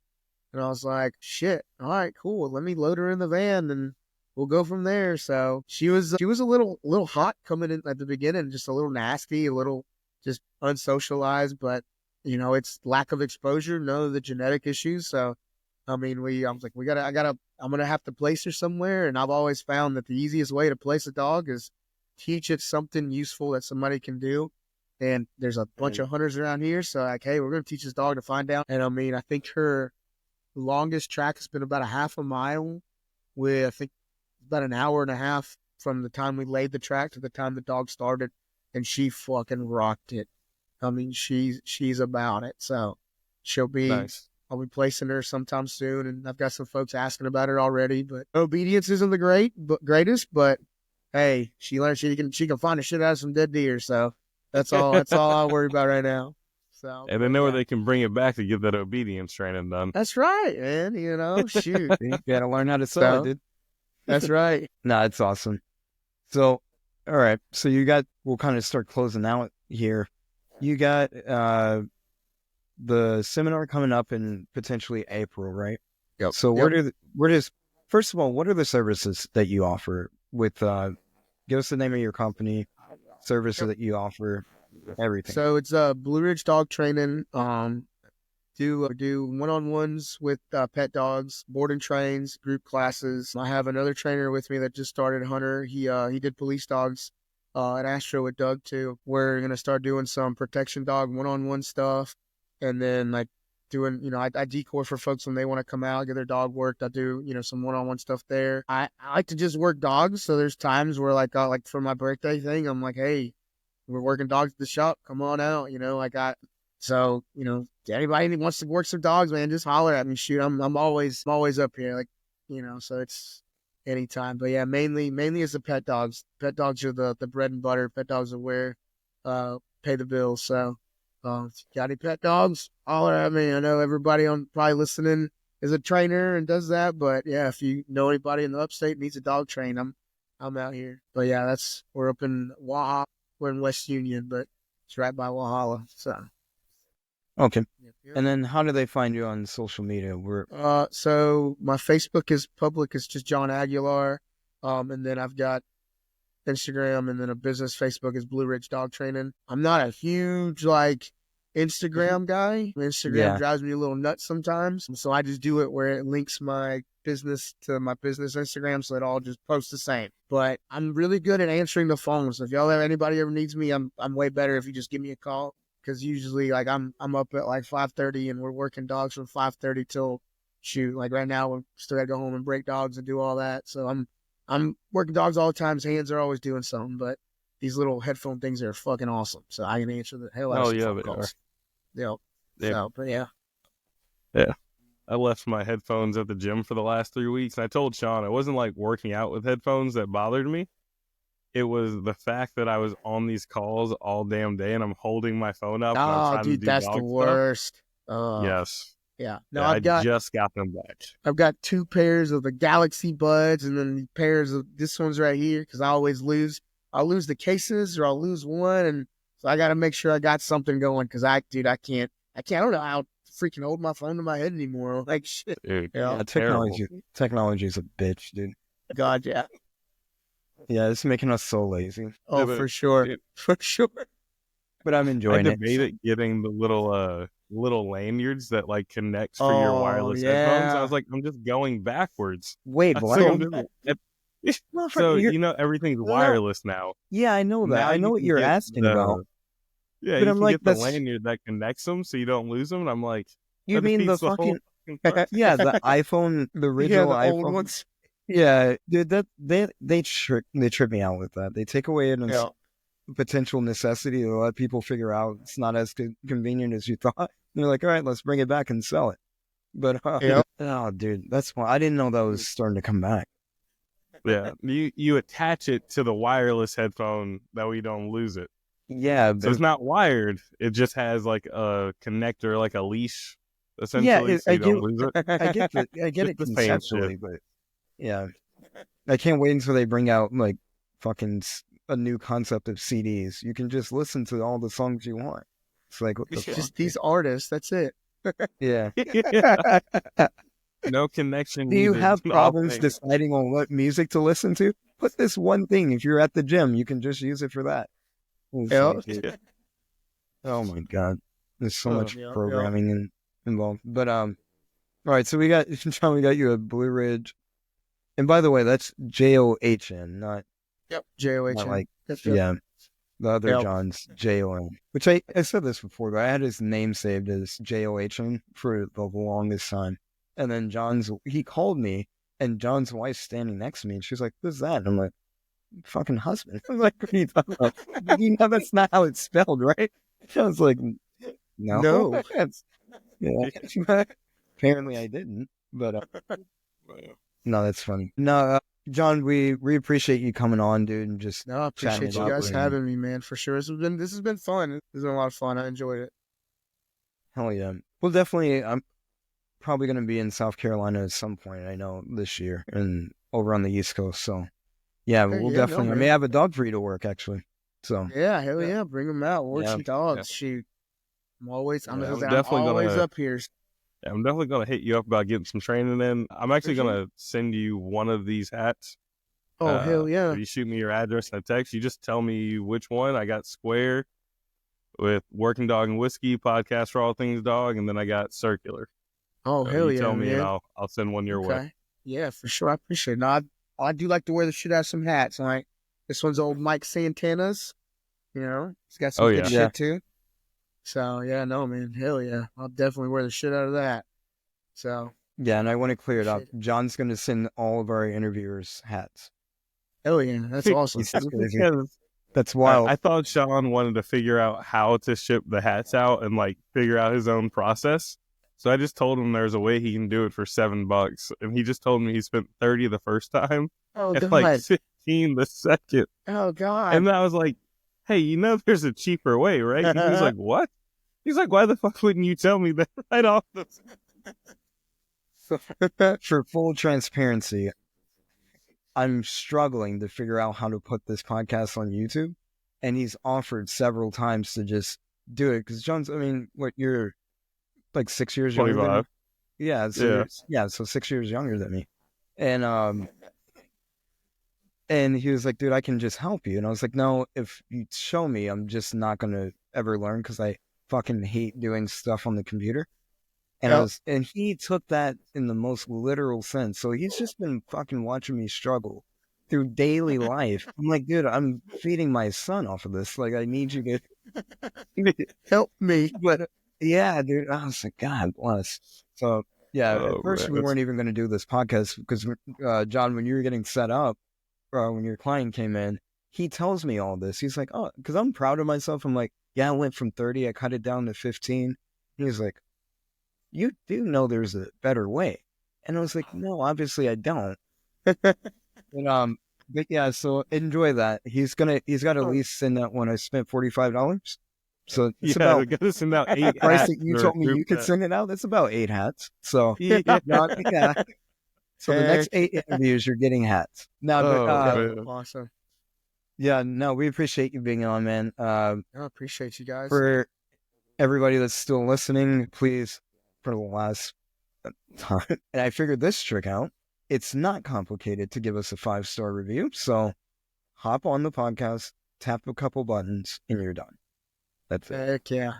And I was like, shit. All right, cool. Let me load her in the van and we'll go from there. So she was a little hot coming in at the beginning, just a little nasty, a little just unsocialized, but it's lack of exposure, none of the genetic issues. So, I mean, I'm going to have to place her somewhere. And I've always found that the easiest way to place a dog is teach it something useful that somebody can do. And there's a bunch of hunters around here. So like, hey, we're going to teach this dog to find out. And I mean, I think her longest track has been about a half a mile with, I think, about an hour and a half from the time we laid the track to the time the dog started. And she fucking rocked it. I mean, she's about it. So she'll be nice. I'll be placing her sometime soon, and I've got some folks asking about her already. But obedience isn't the greatest, but hey, she learned she can find a shit out of some dead deer. So that's all I worry about right now. So and they know where they can bring it back to get that obedience training done. That's right, man. Shoot, you gotta learn how to sell it, dude. That's right. No, it's awesome. So, all right. So we'll kind of start closing out here. You got the seminar coming up in potentially April, right? Yep. So first of all, what are the services that you offer with, give us the name of your company, services that you offer, everything. So it's Blue Ridge Dog Training. Do one-on-ones with pet dogs, boarding trains, group classes. I have another trainer with me that just started, Hunter. He did police dogs at Astro with Doug too. We're going to start doing some protection dog one-on-one stuff. And then like doing, I decoy for folks when they want to come out, get their dog worked. I do, some one-on-one stuff there. I like to just work dogs. So there's times where like for my birthday thing, I'm like, hey, we're working dogs at the shop. Come on out. So, anybody who wants to work some dogs, man, just holler at me. Shoot, I'm always up here. Like, so it's anytime. But yeah, mainly it's the pet dogs. Pet dogs are the bread and butter. Pet dogs are where pay the bills. So if you got any pet dogs, holler at me. I know everybody on probably listening is a trainer and does that. But yeah, if you know anybody in the upstate needs a dog train, I'm out here. But yeah, we're up in Waha. We're in West Union, but it's right by Walhalla. So. Okay. Yep. And then how do they find you on social media? So my Facebook is public. It's just John Aguilar. And then I've got Instagram, and then a business Facebook is Blue Ridge Dog Training. I'm not a huge Instagram guy. Instagram drives me a little nuts sometimes. So I just do it where it links my business to my business Instagram, so it all just posts the same. But I'm really good at answering the phone. So if anybody ever needs me, I'm way better if you just give me a call. Because usually, I'm up at 5:30, and we're working dogs from 5:30 till shoot. Like right now, we're still gotta go home and break dogs and do all that. So I'm working dogs all the time. His hands are always doing something. But these little headphone things are fucking awesome. So I can answer the hell out of phone calls. Yep. So, but yeah. Yeah. I left my headphones at the gym for the last 3 weeks. And I told Sean, it wasn't working out with headphones that bothered me. It was the fact that I was on these calls all damn day and I'm holding my phone up. Oh, dude, that's the worst. Yes. Yeah. No, I just got them back. I've got 2 pairs of the Galaxy Buds and then pairs of this one's right here because I always lose. I'll lose the cases or I'll lose one. And so I got to make sure I got something going because I can't. I don't know how freaking hold my phone to my head anymore. Like shit. Dude, Yeah, technology is a bitch, dude. God, yeah. Yeah, it's making us so lazy. Oh, for sure. For sure. But I'm enjoying it. I debated getting the little lanyards that like connects for your wireless yeah. headphones. I was like, I'm just going backwards. Wait, what? So you know everything's wireless now. Yeah, I know that. Now I know what you're asking about. Yeah, but you I'm can like, get the lanyard that connects them so you don't lose them. And I'm like, you mean the fucking yeah, the iPhone, the original iPhone old ones. Yeah, dude, that they trip me out with that. They take away an potential necessity to let people figure out it's not as convenient as you thought. And they're like, all right, let's bring it back and sell it. But oh, dude, that's why I didn't know that was starting to come back. Yeah, you attach it to the wireless headphone that we don't lose it. Yeah, so it's not wired. It just has like a connector, like a leash, essentially. So you don't lose it. I get it conceptually, but yeah, I can't wait until they bring out like fucking a new concept of CDs. You can just listen to all the songs you want. It's like what the fuck? Just these artists. That's it. Yeah. No connection. Do you have problems deciding on what music to listen to? Put this one thing. If you're at the gym, you can just use it for that. Oh my god, there's so much programming involved. But all right. So we got John. We got you a Blue Ridge, and by the way, that's JOHN, not JOHN. Not like the other John's JON. Which I said this before, but I had his name saved as JOHN for the longest time. And then he called me, and John's wife's standing next to me, and she's like, "Who's that?" And I'm like, "Fucking husband." I'm like, "What are you talking about?" You know that's not how it's spelled, right? I was like, "No." Apparently I didn't, but no, that's funny. No, John, we appreciate you coming on, dude, and just I appreciate you guys having me, man, for sure. This has been fun. This has been a lot of fun. I enjoyed it. Hell yeah. Well, definitely, I'm probably going to be in South Carolina at some point, I know, this year, and over on the East Coast, so yeah, we'll definitely, I may have a dog for you to work, actually, so. Yeah, hell yeah, bring them out, work some dogs, shoot. I'm always up here. Yeah, I'm definitely going to hit you up about getting some training in. I'm actually going to send you one of these hats. Oh, hell yeah. If you shoot me your address in a text, you just tell me which one. I got Square with Working Dog and Whiskey, podcast for all things dog, and then I got Circular. Oh, hell yeah, tell me, man. and I'll send one your way. Yeah, for sure. I appreciate it. No, I do like to wear the shit out of some hats. Like, this one's old Mike Santana's. You know, he's got some good shit, too. So, yeah, no, man. Hell yeah. I'll definitely wear the shit out of that. So. Yeah, and I want to clear it up. John's going to send all of our interviewers hats. Hell yeah. That's awesome. That's wild. I thought Sean wanted to figure out how to ship the hats out and, like, figure out his own process. So I just told him there's a way he can do it for $7. And he just told me he spent $30 the first time. Oh, and God. like $15 the second. Oh, God. And I was like, hey, you know there's a cheaper way, right? He was like, what? He's like, why the fuck wouldn't you tell me that right off the... For full transparency, I'm struggling to figure out how to put this podcast on YouTube. And he's offered several times to just do it. Because John's, I mean, what, you're like 6 years younger than me? Yeah. So 6 years younger than me. And he was like, dude, I can just help you. And I was like, no, if you show me, I'm just not going to ever learn because I fucking hate doing stuff on the computer. And and he took that in the most literal sense. So he's just been fucking watching me struggle through daily life. I'm like, dude, I'm feeding my son off of this. Like, I need you to help me. But yeah, dude, I was like, God bless. So yeah, at first we weren't even going to do this podcast because John, when you were getting set up, when your client came in, he tells me all this. He's like, oh, because I'm proud of myself. I'm like, yeah, I went from 30, I cut it down to 15. He's like, you do know there's a better way. And I was like, no, obviously I don't. But yeah, so enjoy that. He's got to at least send that when I spent $45. So it's we gotta send out 8 price hats. That you told me you could send it out. That's about 8 hats. So So the next 8 interviews, you're getting hats. Now, awesome. Yeah, no, we appreciate you being on, man. I appreciate you guys. For everybody that's still listening, please for the last time, and I figured this trick out. It's not complicated to give us a 5-star review. So hop on the podcast, tap a couple buttons, and you're done. That's it. Heck yeah.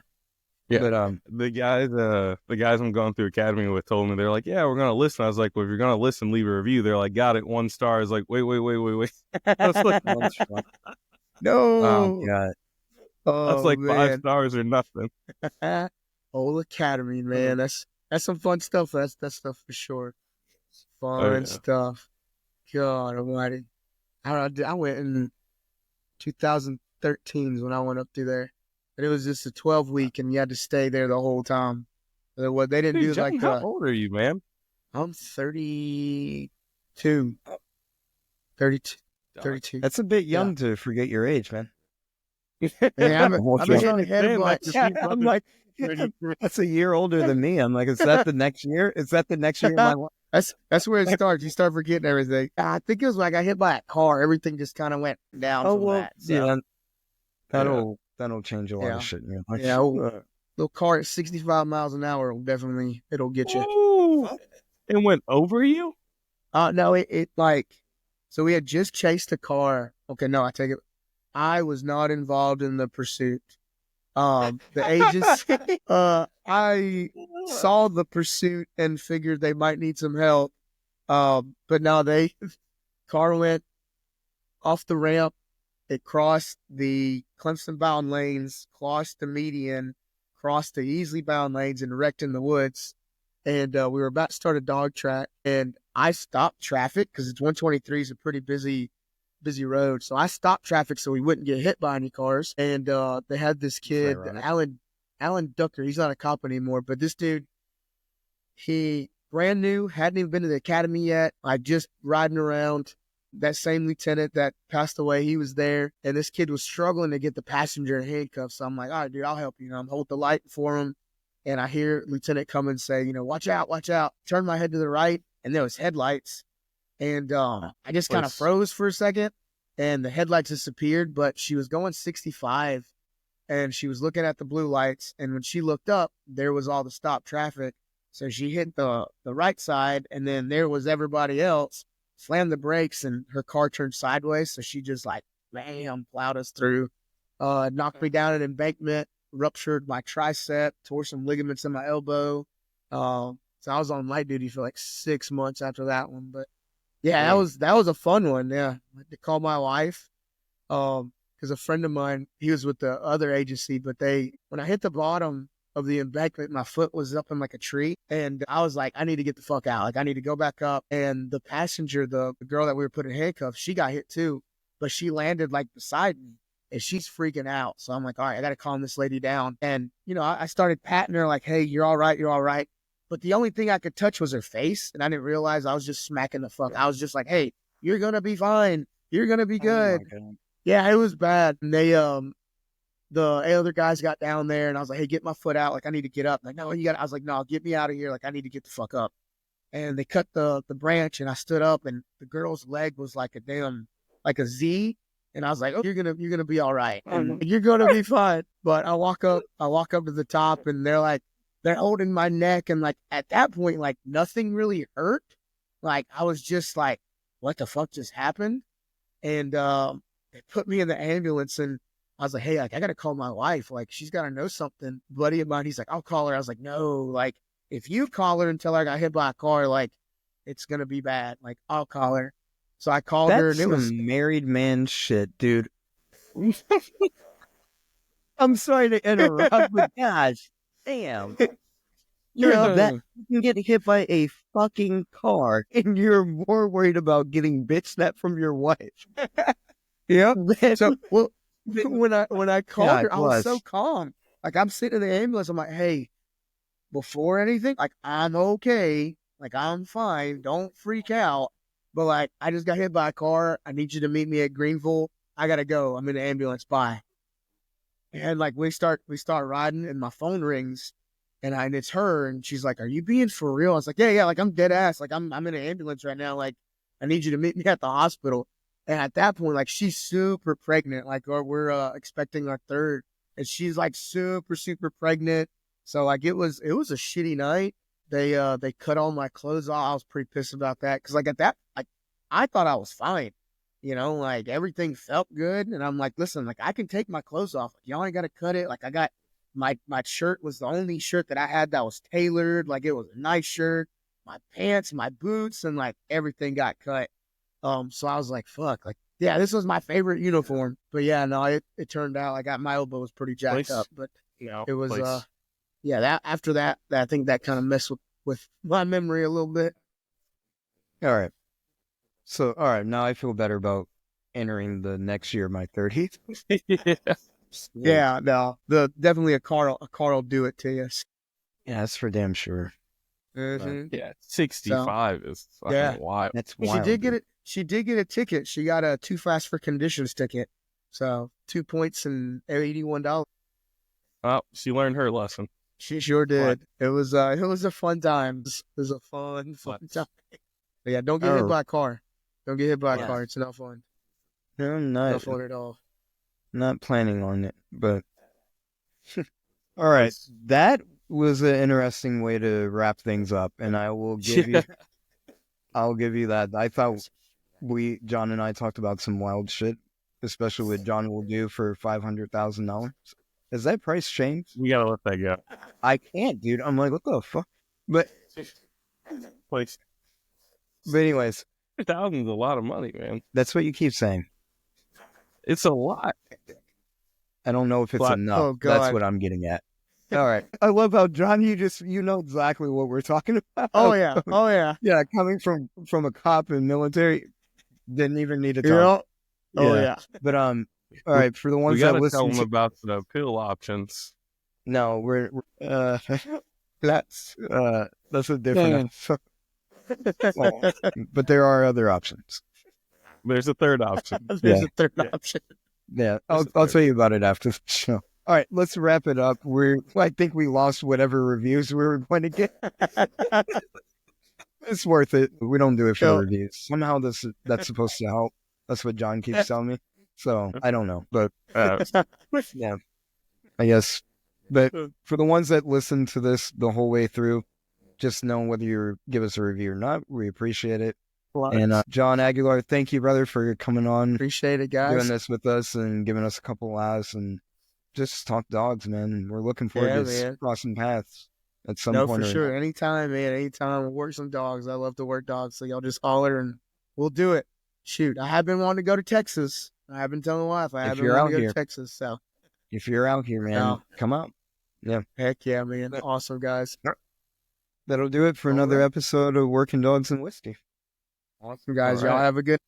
Yeah, but the guys I'm going through academy with told me, they're like, yeah, we're gonna listen. I was like, well, if you're gonna listen, leave a review. They're like, got it, 1 star. I was like, wait. I was like, no. Oh God. That's like man. 5 stars or nothing. Old Academy, man. That's some fun stuff. That's stuff for sure. Fun stuff. God almighty. I went in 2013 when I went up through there. And it was just a 12-week, and you had to stay there the whole time. What they didn't do John, like how old are you, man? I'm 32. 32. That's a bit young to forget your age, man. Yeah, I'm hitting head I'm like, that's a year older than me. I'm like, is that the next year? Is that the next year? My life? That's where it starts. You start forgetting everything. I think it was like I hit by a car. Everything just kind of went down. That. So. Yeah, that'll change a lot of shit in your life. Yeah, little car at 65 miles an hour it'll get you. Ooh, it went over you? No, it like, so we had just chased a car. Okay, no, I take it. I was not involved in the pursuit. The agency, I saw the pursuit and figured they might need some help. But no, car went off the ramp. It crossed the Clemson-bound lanes, crossed the median, crossed the easily-bound lanes, and wrecked in the woods. And we were about to start a dog track, and I stopped traffic because it's 123 is a pretty busy road. So I stopped traffic so we wouldn't get hit by any cars. And they had this kid, Alan Ducker. He's not a cop anymore, but this dude, he brand new, hadn't even been to the academy yet. I just riding around. That same lieutenant that passed away, he was there, and this kid was struggling to get the passenger in handcuffs. So I'm like, all right, dude, I'll help you. I'm holding the light for him, and I hear Lieutenant come and say, watch out. Turn my head to the right, and there was headlights, and I just kind of froze for a second, and the headlights disappeared, but she was going 65, and she was looking at the blue lights, and when she looked up, there was all the stopped traffic, so she hit the right side, and then there was everybody else. Slammed the brakes, and her car turned sideways, so she just like, bam, plowed us through. Knocked me down an embankment, ruptured my tricep, tore some ligaments in my elbow. So I was on light duty for like 6 months after that one. But yeah, that was a fun one. Yeah, I had to call my wife because a friend of mine, he was with the other agency, but when I hit the bottom of the embankment, my foot was up in like a tree, and I was like, I need to get the fuck out. Like, I need to go back up. And the passenger, the girl that we were putting in handcuffs, she got hit too, but she landed like beside me, and she's freaking out. So I'm like, all right, I got to calm this lady down. And, I started patting her like, hey, you're all right. But the only thing I could touch was her face, and I didn't realize I was just smacking the fuck. I was just like, hey, you're going to be fine. You're going to be good. Oh, yeah, it was bad. And the other guys got down there, and I was like, hey, get my foot out. Like, I need to get up. Like, no, I was like, no, get me out of here. Like, I need to get the fuck up. And they cut the branch, and I stood up, and the girl's leg was like a Z. And I was like, oh, you're going to be all right. And you're going to be fine. But I walk up to the top, and they're holding my neck. And like, at that point, like, nothing really hurt. Like, I was just like, what the fuck just happened? And they put me in the ambulance, and I was like, hey, like, I got to call my wife. Like, she's got to know something. A buddy of mine, he's like, I'll call her. I was like, no, like, if you call her and tell her I got hit by a car, like, it's going to be bad. Like, I'll call her. So I called her, and it was married man shit, dude. I'm sorry to interrupt, but gosh, damn. That you can get hit by a fucking car, and you're more worried about getting bitch slapped from your wife. Yeah. So, well, when I called her, I was so calm. Like, I'm sitting in the ambulance. I'm like, hey, before anything, like, I'm okay. Like, I'm fine. Don't freak out. But, like, I just got hit by a car. I need you to meet me at Greenville. I got to go. I'm in the ambulance. Bye. And, like, we start riding, and my phone rings, and it's her, and she's like, are you being for real? I was like, yeah, like, I'm dead ass. Like, I'm in an ambulance right now. Like, I need you to meet me at the hospital. And at that point, like, she's super pregnant. Like, we're expecting our third. And she's, like, super, super pregnant. So like it was a shitty night. They cut all my clothes off. I was pretty pissed about that because like at that like I thought I was fine. Like everything felt good, and I'm like, listen, like I can take my clothes off. Like, y'all ain't got to cut it. Like I got my shirt was the only shirt that I had that was tailored. Like it was a nice shirt. My pants, my boots, and like everything got cut. So I was like, fuck, like yeah, this was my favorite uniform. But yeah, no, it turned out like my elbow was pretty jacked up, but it was yeah. That after that, I think that kind of messed with my memory a little bit. All right. So, all right, now I feel better about entering the next year, my 30th. Yeah, no, definitely a car will do it to you. Yeah, that's for damn sure. Mm-hmm. Yeah, 65 is fucking wild. That's wild. She did get a ticket. She got a Too Fast for Conditions ticket. So 2 points and $81. Oh, she learned her lesson. She sure did. It was a fun time. It was a fun time. But yeah, don't get hit by a car. Don't get hit by a car. It's not fun. No, not fun at all. Not planning on it, but all right. That was an interesting way to wrap things up, and I will give you I'll give you that. I thought John and I talked about some wild shit, especially what John will do for $500,000. Has that price changed? We gotta let that go. I can't, dude. I'm like, what the fuck? But Place. But anyways, 1,000 is a lot of money, man. That's what you keep saying. It's a lot. I don't know if it's enough. Oh, God. That's what I'm getting at. All right. I love how John, you know exactly what we're talking about. Oh yeah. Oh yeah. Yeah, coming from a cop in military, didn't even need to talk. Yeah. Oh yeah. But all right, for the ones we gotta that listen tell them about the pill options. No, we're that's a different but there are other options. There's a third option. There's a third option. Yeah, I'll tell you about it after the show. All right, let's wrap it up. I think we lost whatever reviews we were going to get. It's worth it. We don't do it for reviews. Somehow that's supposed to help. That's what John keeps telling me. So I don't know, but yeah, I guess. But for the ones that listen to this the whole way through, just know whether you give us a review or not. We appreciate it. And John Aguilar, thank you, brother, for coming on. Appreciate it, guys. Doing this with us and giving us a couple laughs and just talk dogs, man. We're looking forward to crossing paths at some point. No, for sure. Anytime, man. Anytime we'll work some dogs. I love to work dogs. So y'all just holler and we'll do it. Shoot, I have been wanting to go to Texas. I have been telling the wife I have been wanting to go to Texas. So if you're out here, man, come out. Yeah. Heck yeah, man. Awesome, guys. That'll do it for another episode of Working Dogs and Whiskey. Awesome, guys. Y'all have a good